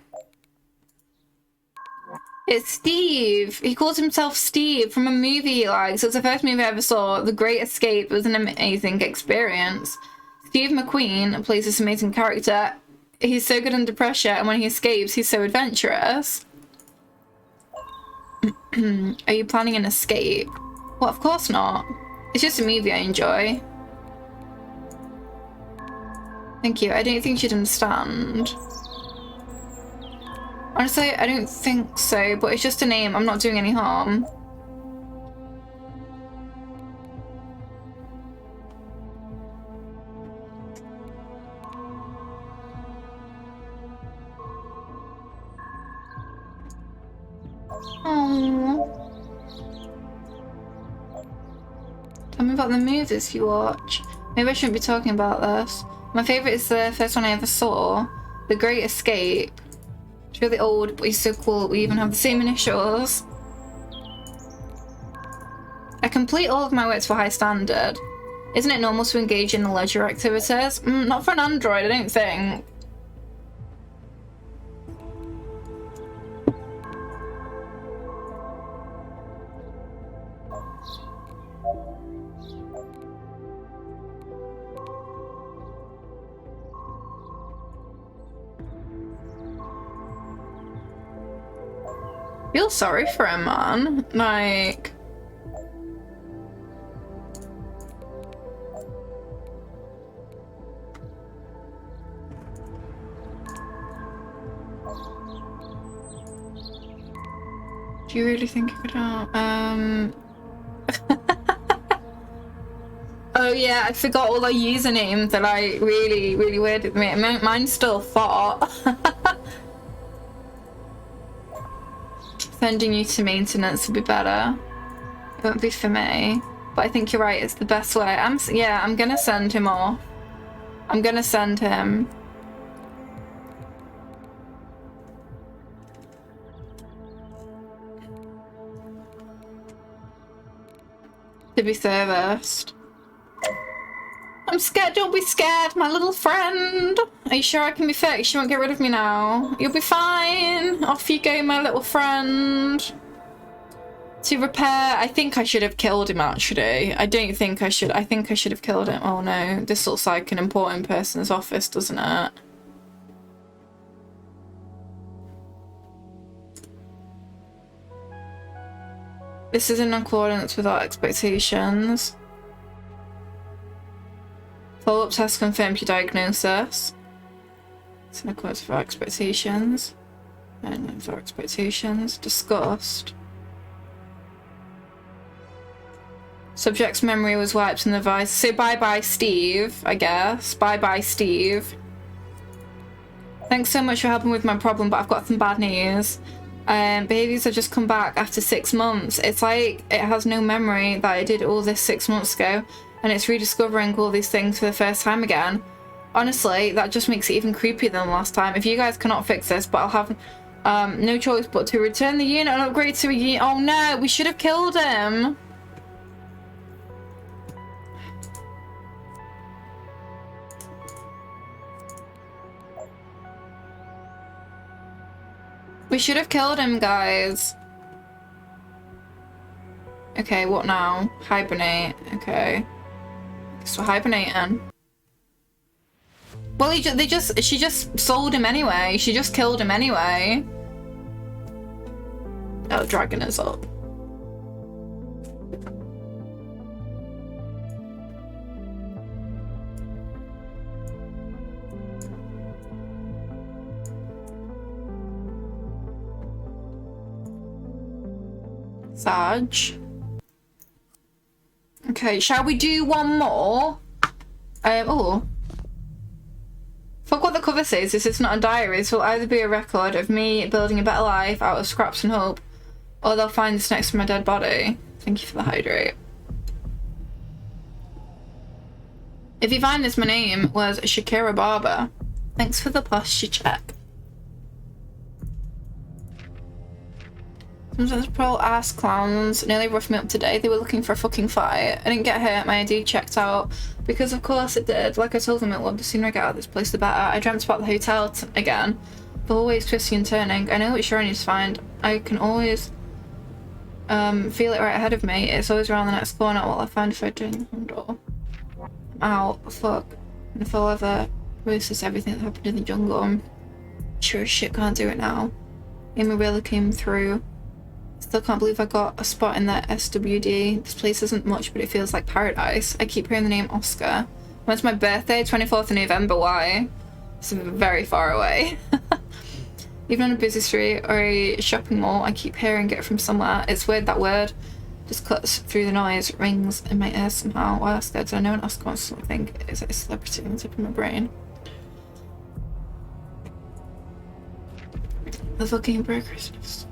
Speaker 1: It's Steve! He calls himself Steve from a movie he likes. It's the first movie I ever saw. The Great Escape was an amazing experience. Steve McQueen plays this amazing character. He's so good under pressure, and when he escapes, he's so adventurous. Are you planning an escape? Well, of course not. It's just a movie I enjoy. Thank you. I don't think you'd understand. Honestly, I don't think so, but it's just a name. I'm not doing any harm. Oh. Tell me about the movies you watch. Maybe I shouldn't be talking about this. My favourite is the first one I ever saw, The Great Escape. It's really old, but he's so cool. We even have the same initials. I complete all of my work to a high standard. Isn't it normal to engage in the leisure activities? Not for an android, I don't think. Feel sorry for him, man. Like... Do you really think you could help? Oh yeah, I forgot all the usernames that I really weirded me. Mine's still thought. Sending you to maintenance would be better. It won't be for me. But I think you're right, it's the best way. Yeah, I'm gonna send him off. I'm gonna send him. To be serviced. I'm scared, don't be scared, my little friend. Are you sure I can be fixed? You won't get rid of me now. You'll be fine. Off you go, my little friend. To repair, I think I should have killed him actually. I don't think I should. I think I should have killed him. Oh no, this looks like an important person's office, doesn't it? This is in accordance with our expectations. Follow-up test confirmed your diagnosis. It's in accordance with our expectations. And with our expectations. Discussed. Subject's memory was wiped in the device. So bye-bye, Steve, I guess. Bye-bye, Steve. Thanks so much for helping with my problem, but I've got some bad news. Behaviours have just come back after 6 months. It's like it has no memory that it did all this 6 months ago, and it's rediscovering all these things for the first time again. Honestly, that just makes it even creepier than last time. If you guys cannot fix this, but I'll have no choice but to return the unit and upgrade to a unit. Oh no, we should have killed him. We should have killed him, guys. Okay, what now? Hibernate. Okay. So hibernating. Well, she just sold him anyway. She just killed him anyway. Oh, dragon is up. Sag. Okay, shall we do one more? Oh. Fuck what the cover says. This is not a diary. This will either be a record of me building a better life out of scraps and hope, or they'll find this next to my dead body. Thank you for the hydrate. If you find this, my name was Shakira Barber. Thanks for the posture check. Sometimes pro ass clowns nearly roughed me up today. They were looking for a fucking fight. I didn't get hurt, my ID checked out. Because of course it did. Like I told them it would. The sooner I get out of this place, the better. I dreamt about the hotel again. The always twisting and turning. I know what sure I need to find. I can always feel it right ahead of me. It's always around the next corner. What will I find if I do the door? I'm out. Fuck. And if I'll ever process everything that happened in the jungle, I'm sure as shit can't do it now. Amy really came through. Still can't believe I got a spot in the SWD. This place isn't much, but it feels like paradise. I keep hearing the name Oscar. When's my birthday? 24th of November. Why? It's very far away. Even on a busy street or a shopping mall, I keep hearing it from somewhere. It's weird, that word just cuts through the noise. It rings in my ears somehow. Why Oscar? Do I know an Oscar wants something? Is it a celebrity on the tip of my brain? The fucking Merry Christmas.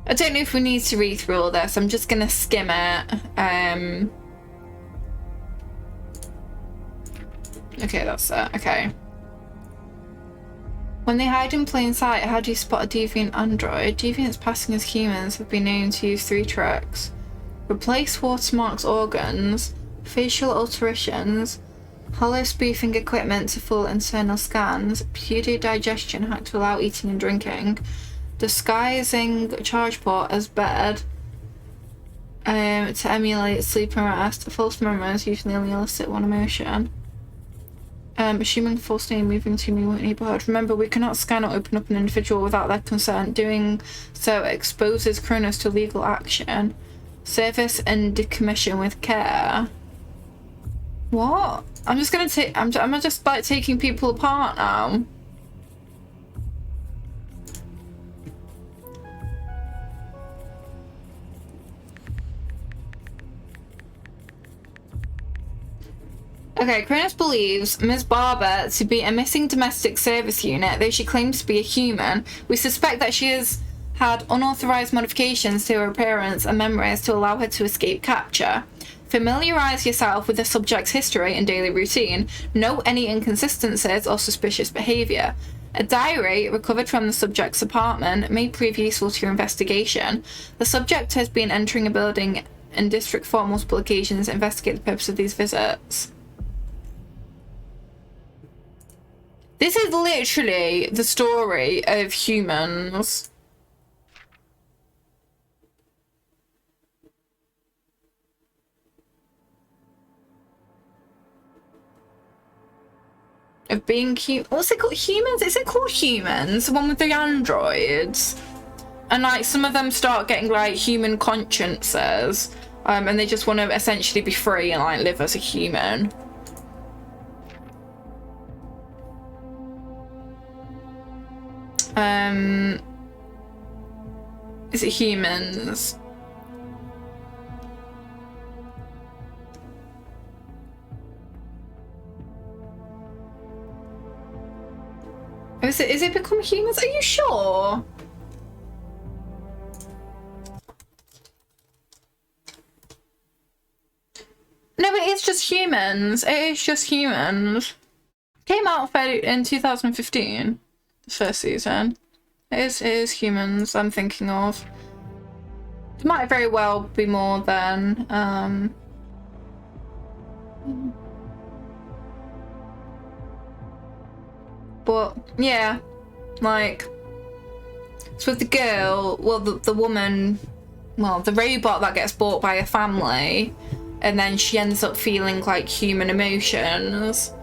Speaker 1: I don't know if we need to read through all this. I'm just gonna skim it. Okay, that's it. Okay. When they hide in plain sight, how do you spot a deviant android? Deviants passing as humans have been known to use 3 tricks. Replace watermarks organs, facial alterations, hollow spoofing equipment to fool internal scans, pseudo digestion hack to allow eating and drinking, disguising charge port as bed to emulate sleep and rest. False memories usually only elicit one emotion. Assuming false name moving to new neighborhood. Remember, we cannot scan or open up an individual without their consent. Doing so exposes Kronos to legal action. Service and decommission with care. What? I'm just gonna take. I'm just like taking people apart now. Okay, Kronos believes Ms. Barber to be a missing domestic service unit, though she claims to be a human. We suspect that she has had unauthorized modifications to her appearance and memories to allow her to escape capture. Familiarize yourself with the subject's history and daily routine. Note any inconsistencies or suspicious behavior. A diary recovered from the subject's apartment may prove useful to your investigation. The subject has been entering a building in District 4 on multiple occasions to investigate the purpose of these visits. This is literally the story of humans. Of being what's it called? Humans? Is it called Humans? The one with the androids? And like some of them start getting like human consciences. And they just want to essentially be free and like live as a human. Is it Humans? Is it become Humans? Are you sure? No, it is just Humans. It is just Humans. Came out in 2015. The first season. It is Humans I'm thinking of. It might very well be more than but yeah, Like, it's with the girl, well, the woman, well, the robot that gets bought by a family, and then she ends up feeling like human emotions.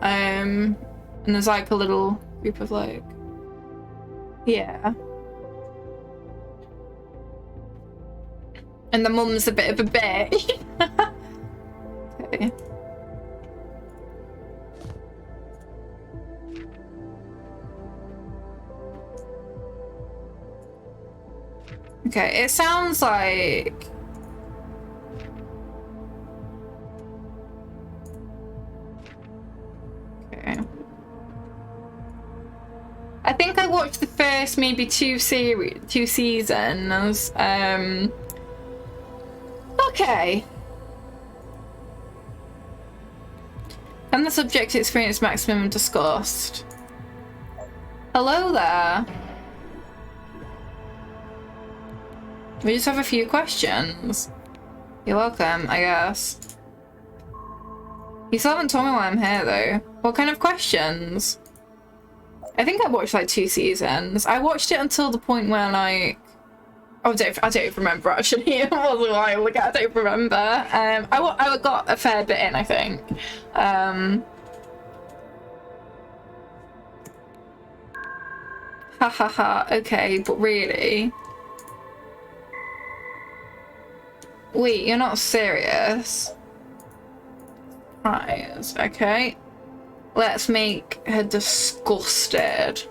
Speaker 1: And there's like a little group of like, yeah. And the mum's a bit of a bitch. Okay. Okay, it sounds like... Okay. I think I watched the first maybe two seasons. Okay. And the subject experience maximum discussed. Hello there. We just have a few questions. You're welcome, I guess. You still haven't told me why I'm here, though. What kind of questions? I think I watched like 2 seasons. I watched it until the point where like... Oh, I don't remember, actually. It was a while ago. I don't remember. I got a fair bit in, I think. Ha ha ha. Okay, but really... Wait, you're not serious? Right, okay. Let's make her disgusted.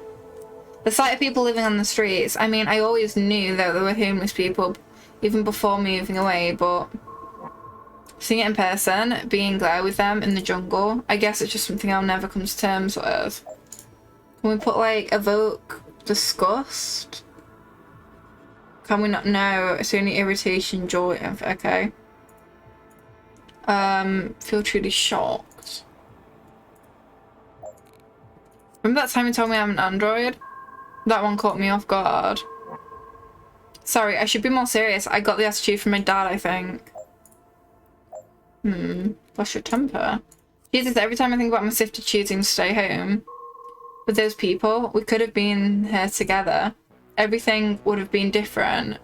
Speaker 1: The sight of people living on the streets. I mean, I always knew that there were homeless people even before moving away, but seeing it in person, being there with them in the jungle, I guess it's just something I'll never come to terms with. Can we put like evoke disgust? Can we not? No, it's only irritation, joy. Okay. Feel truly shocked. Remember that time you told me I'm an android? That one caught me off guard. Sorry, I should be more serious. I got the attitude from my dad, I think. What's your temper? Jesus, every time I think about my sister choosing to stay home with those people, we could have been here together. Everything would have been different.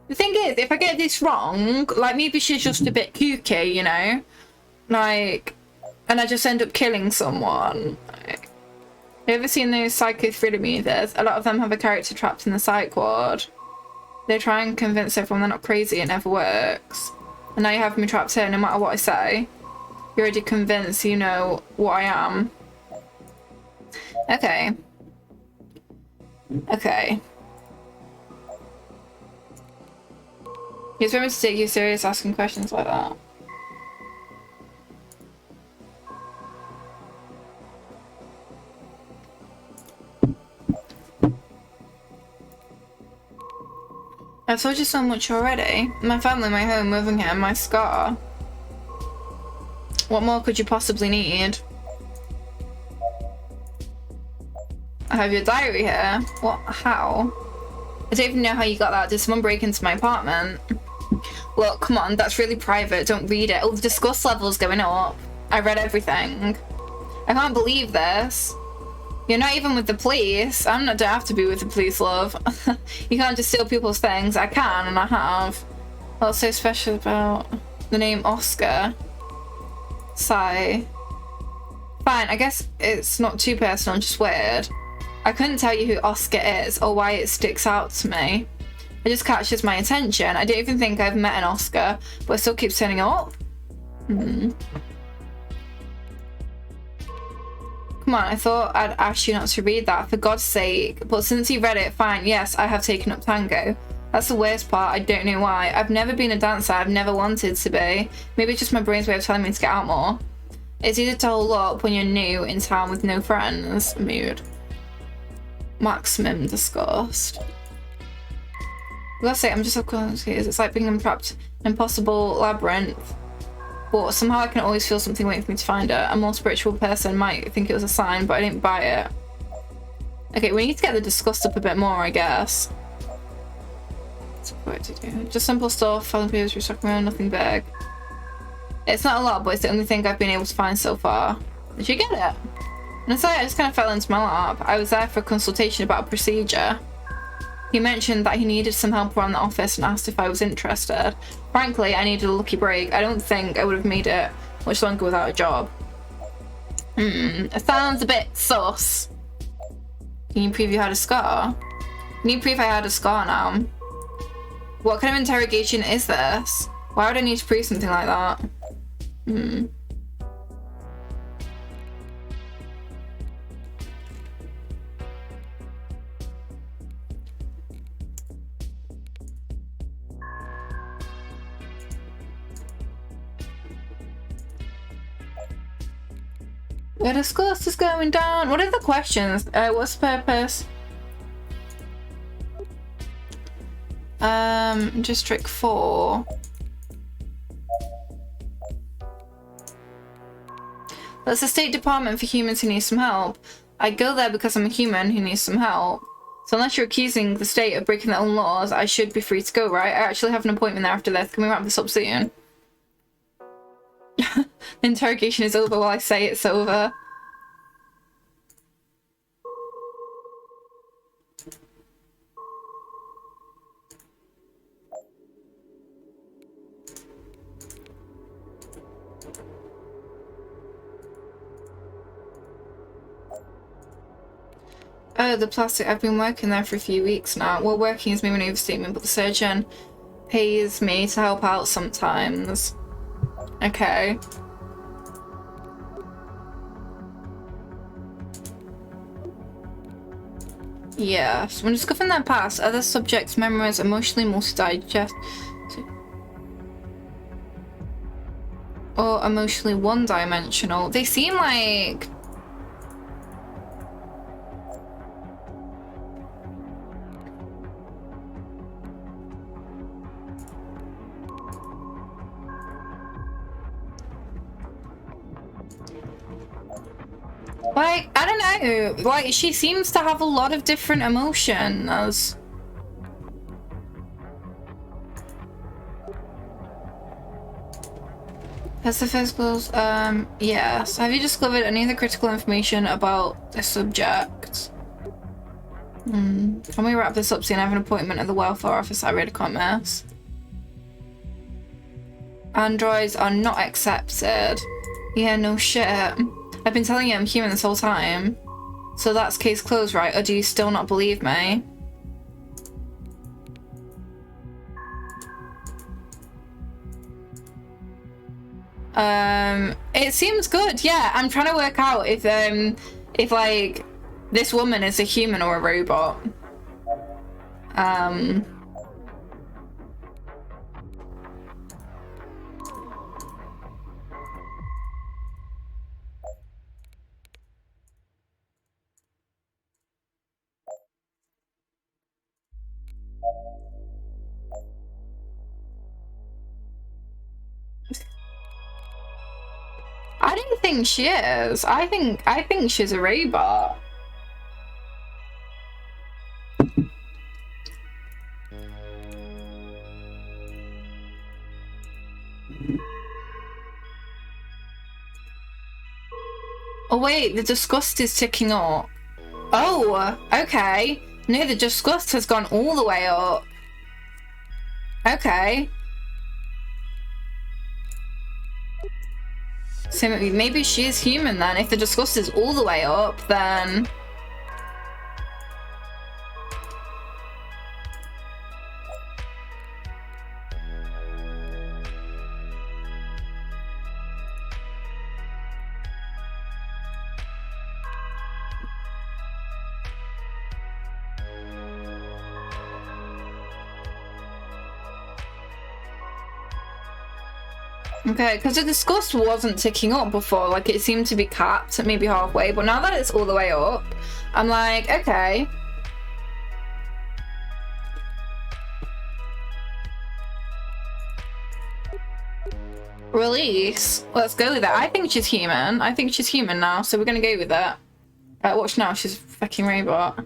Speaker 1: The thing is, if I get this wrong, like maybe she's just a bit kooky, you know? Like, and I just end up killing someone. Like, you ever seen those psycho thriller movies? A lot of them have a character trapped in the psych ward. They try and convince everyone they're not crazy, it never works. And now you have me trapped here no matter what I say. You're already convinced you know what I am. Okay. Okay. You expect me to take you serious asking questions like that? I've told you so much already. My family, my home, moving here, my scar. What more could you possibly need? I have your diary here. What? How? I don't even know how you got that. Did someone break into my apartment? Look, come on, that's really private. Don't read it. Oh, the disgust level's going up. I read everything. I can't believe this. You're not even with the police. Don't have to be with the police, love. You can't just steal people's things. I can, and I have. What's so special about the name Oscar? Sigh. Fine, I guess it's not too personal, just weird. I couldn't tell you who Oscar is or why it sticks out to me. It just catches my attention. I don't even think I've met an Oscar, but it still keeps turning up. Come on, I thought I'd ask you not to read that, for God's sake. But since you read it, fine, yes, I have taken up tango. That's the worst part, I don't know why. I've never been a dancer, I've never wanted to be. Maybe it's just my brain's way of telling me to get out more. It's easy to hold up when you're new in town with no friends. Mood. Maximum disgust. For God's sake, I'm just so confused. It's like being trapped in an impossible labyrinth. But somehow I can always feel something waiting for me to find it. A more spiritual person might think it was a sign, but I didn't buy it. Okay, we need to get the disgust up a bit more, I guess. What's what to do? Just simple stuff, following people's restructuring around, nothing big. It's not a lot, but it's the only thing I've been able to find so far. Did you get it? And it's like I just kind of fell into my lap. I was there for a consultation about a procedure. He mentioned that he needed some help around the office and asked if I was interested. Frankly, I needed a lucky break. I don't think I would have made it much longer without a job. It sounds a bit sus. Can you prove you had a scar? Can you prove I had a scar now? What kind of interrogation is this? Why would I need to prove something like that? The discourse is going down. What are the questions? What's the purpose? District 4. That's the State Department for humans who need some help. I go there because I'm a human who needs some help. So unless you're accusing the state of breaking their own laws, I should be free to go, right? I actually have an appointment there after this. Can we wrap this up soon? The interrogation is over while I say it's over. Oh, the plastic. I've been working there for a few weeks now. Well, working is maybe an overstatement, but the surgeon pays me to help out sometimes. Okay. Yes. When discovering their past, other subjects' memories emotionally multi-digest or emotionally one-dimensional. They seem like... Like, I don't know, like, she seems to have a lot of different emotions. Has the physicals, yes. Have you discovered any of the critical information about the subject? Can we wrap this up soon? I have an appointment at the welfare office. I really can't miss. Androids are not accepted. Yeah, no shit. I've been telling you I'm human this whole time. So that's case closed, right? Or do you still not believe me? It seems good, yeah. I'm trying to work out if like this woman is a human or a robot. I don't think she is. I think she's a robot. Oh wait, the disgust is ticking up. Oh, okay. No, the disgust has gone all the way up. Okay. So maybe she is human then. If the disgust is all the way up, then... Okay, because the disgust wasn't ticking up before, like it seemed to be capped at maybe halfway, but now that it's all the way up, I'm like, okay. Release. Let's go with that. I think she's human. I think she's human now, so we're gonna go with that. Watch now, she's a fucking robot.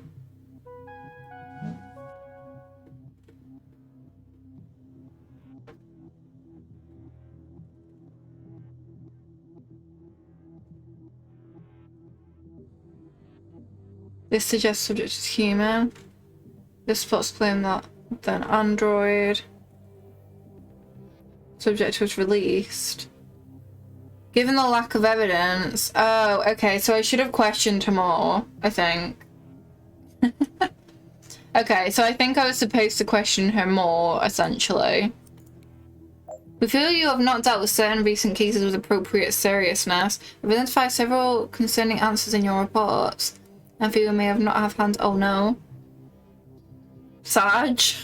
Speaker 1: This suggests subject is human. This spots claim that then android. Subject was released. Given the lack of evidence. Oh, okay, so I should have questioned her more, I think. Okay, so I think I was supposed to question her more, essentially. We feel you have not dealt with certain recent cases with appropriate seriousness. We've identified several concerning answers in your reports. And feel you may have not have hands. Oh no. Sarge.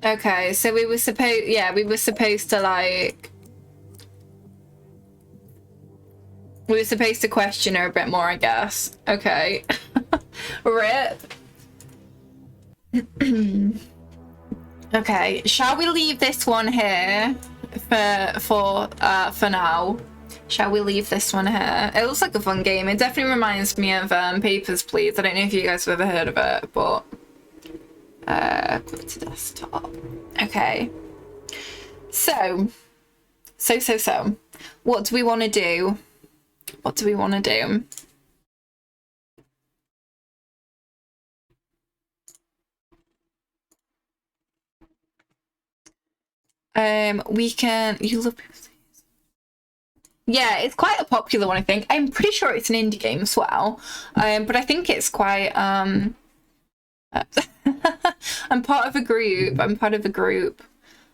Speaker 1: Okay, so we were supposed to like... We were supposed to question her a bit more, I guess. Okay. Rip. Okay, shall we leave this one here for now? Shall we leave this one here? It looks like a fun game. It definitely reminds me of Papers, Please. I don't know if you guys have ever heard of it, but quick to desktop. Okay. So. What do we want to do? What do we want to do? We can... You love Papers, Please. Yeah, it's quite a popular one, I think. I'm pretty sure it's an indie game as well. But I think it's quite... I'm part of a group.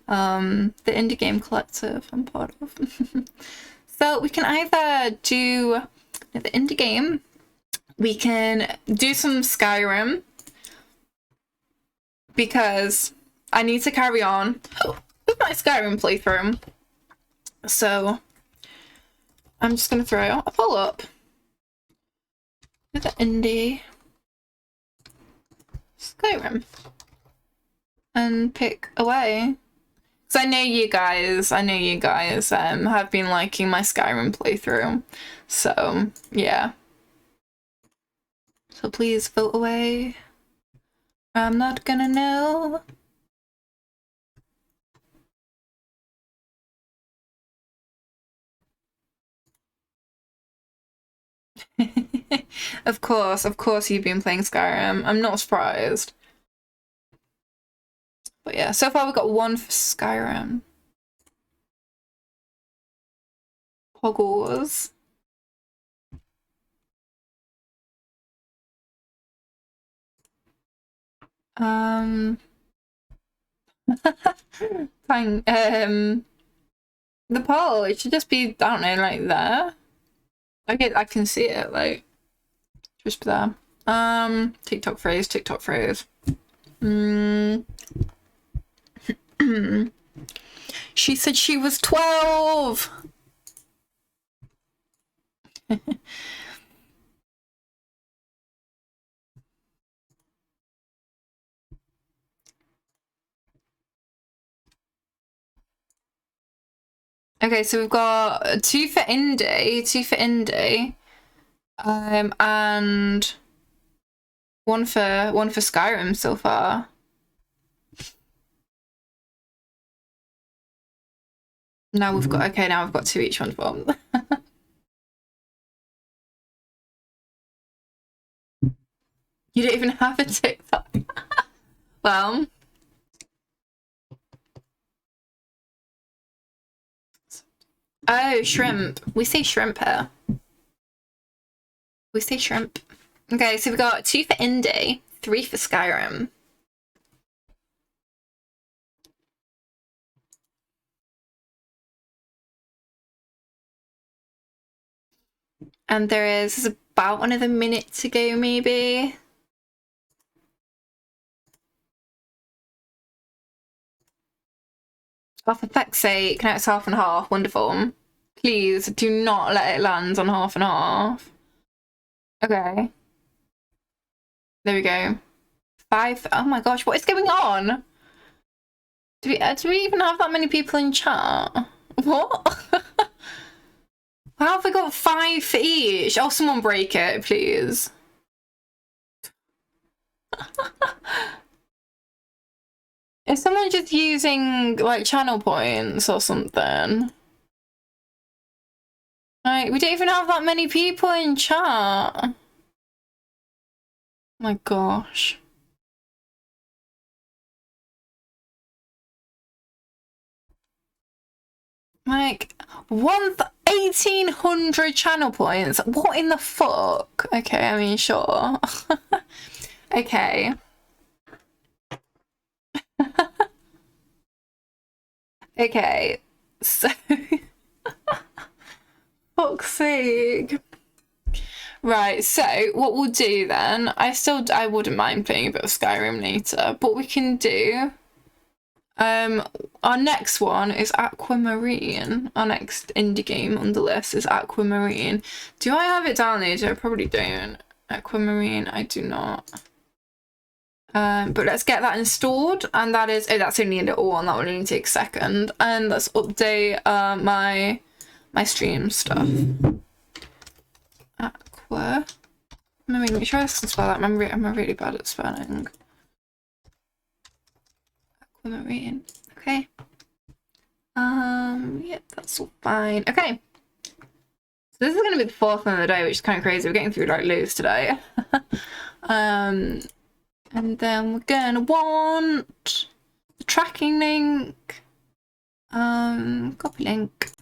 Speaker 1: The Indie Game Collective I'm part of. So we can either do the indie game, we can do some Skyrim, because I need to carry on with my Skyrim playthrough. So I'm just going to throw a poll up with the indie Skyrim and pick away. So I know you guys have been liking my Skyrim playthrough. So yeah. So please vote away. I'm not gonna know. Of course you've been playing Skyrim. I'm not surprised. But yeah, so far we've got one for Skyrim. Hogwarts. Fine. The poll, it should just be, I don't know, like there. Okay, I can see it, like, just there. TikTok phrase. She said she was 12. Okay, so we've got two for indie, and one for Skyrim so far. Now we've got two each one for them. You don't even have a TikTok. Well. Oh, shrimp. We say shrimp here. We say shrimp. Okay, so we've got 2 for indie, 3 for Skyrim. And there's about another minute to go, maybe. Oh, for fuck's sake, now it's half and half. Wonderful. Please do not let it land on half and half. Okay. There we go. 5. Oh my gosh, what is going on? Do we even have that many people in chat? What? How have we got 5 for each? Oh, someone break it, please. Is someone just using like channel points or something? Like, we don't even have that many people in chat. Oh my gosh. Like, 1,800 channel points? What in the fuck? Okay, I mean, sure. Okay. Okay, so... Fuck's sake. Right, so what we'll do then, I wouldn't mind playing a bit of Skyrim later, but we can do... our next one is Aquamarine. Our next indie game on the list is Aquamarine. Do I have it downloaded? I probably don't. Aquamarine, I do not. But let's get that installed, and that is... Oh, that's only a little one. That will only take a second. And let's update my stream stuff. Aqua. Make sure I can spell that. I'm really bad at spelling. Aquamarine. Okay. Yep, that's all fine. Okay. So this is gonna be the fourth one of the day, which is kind of crazy. We're getting through like loads today. And then we're gonna want the tracking link. Copy link.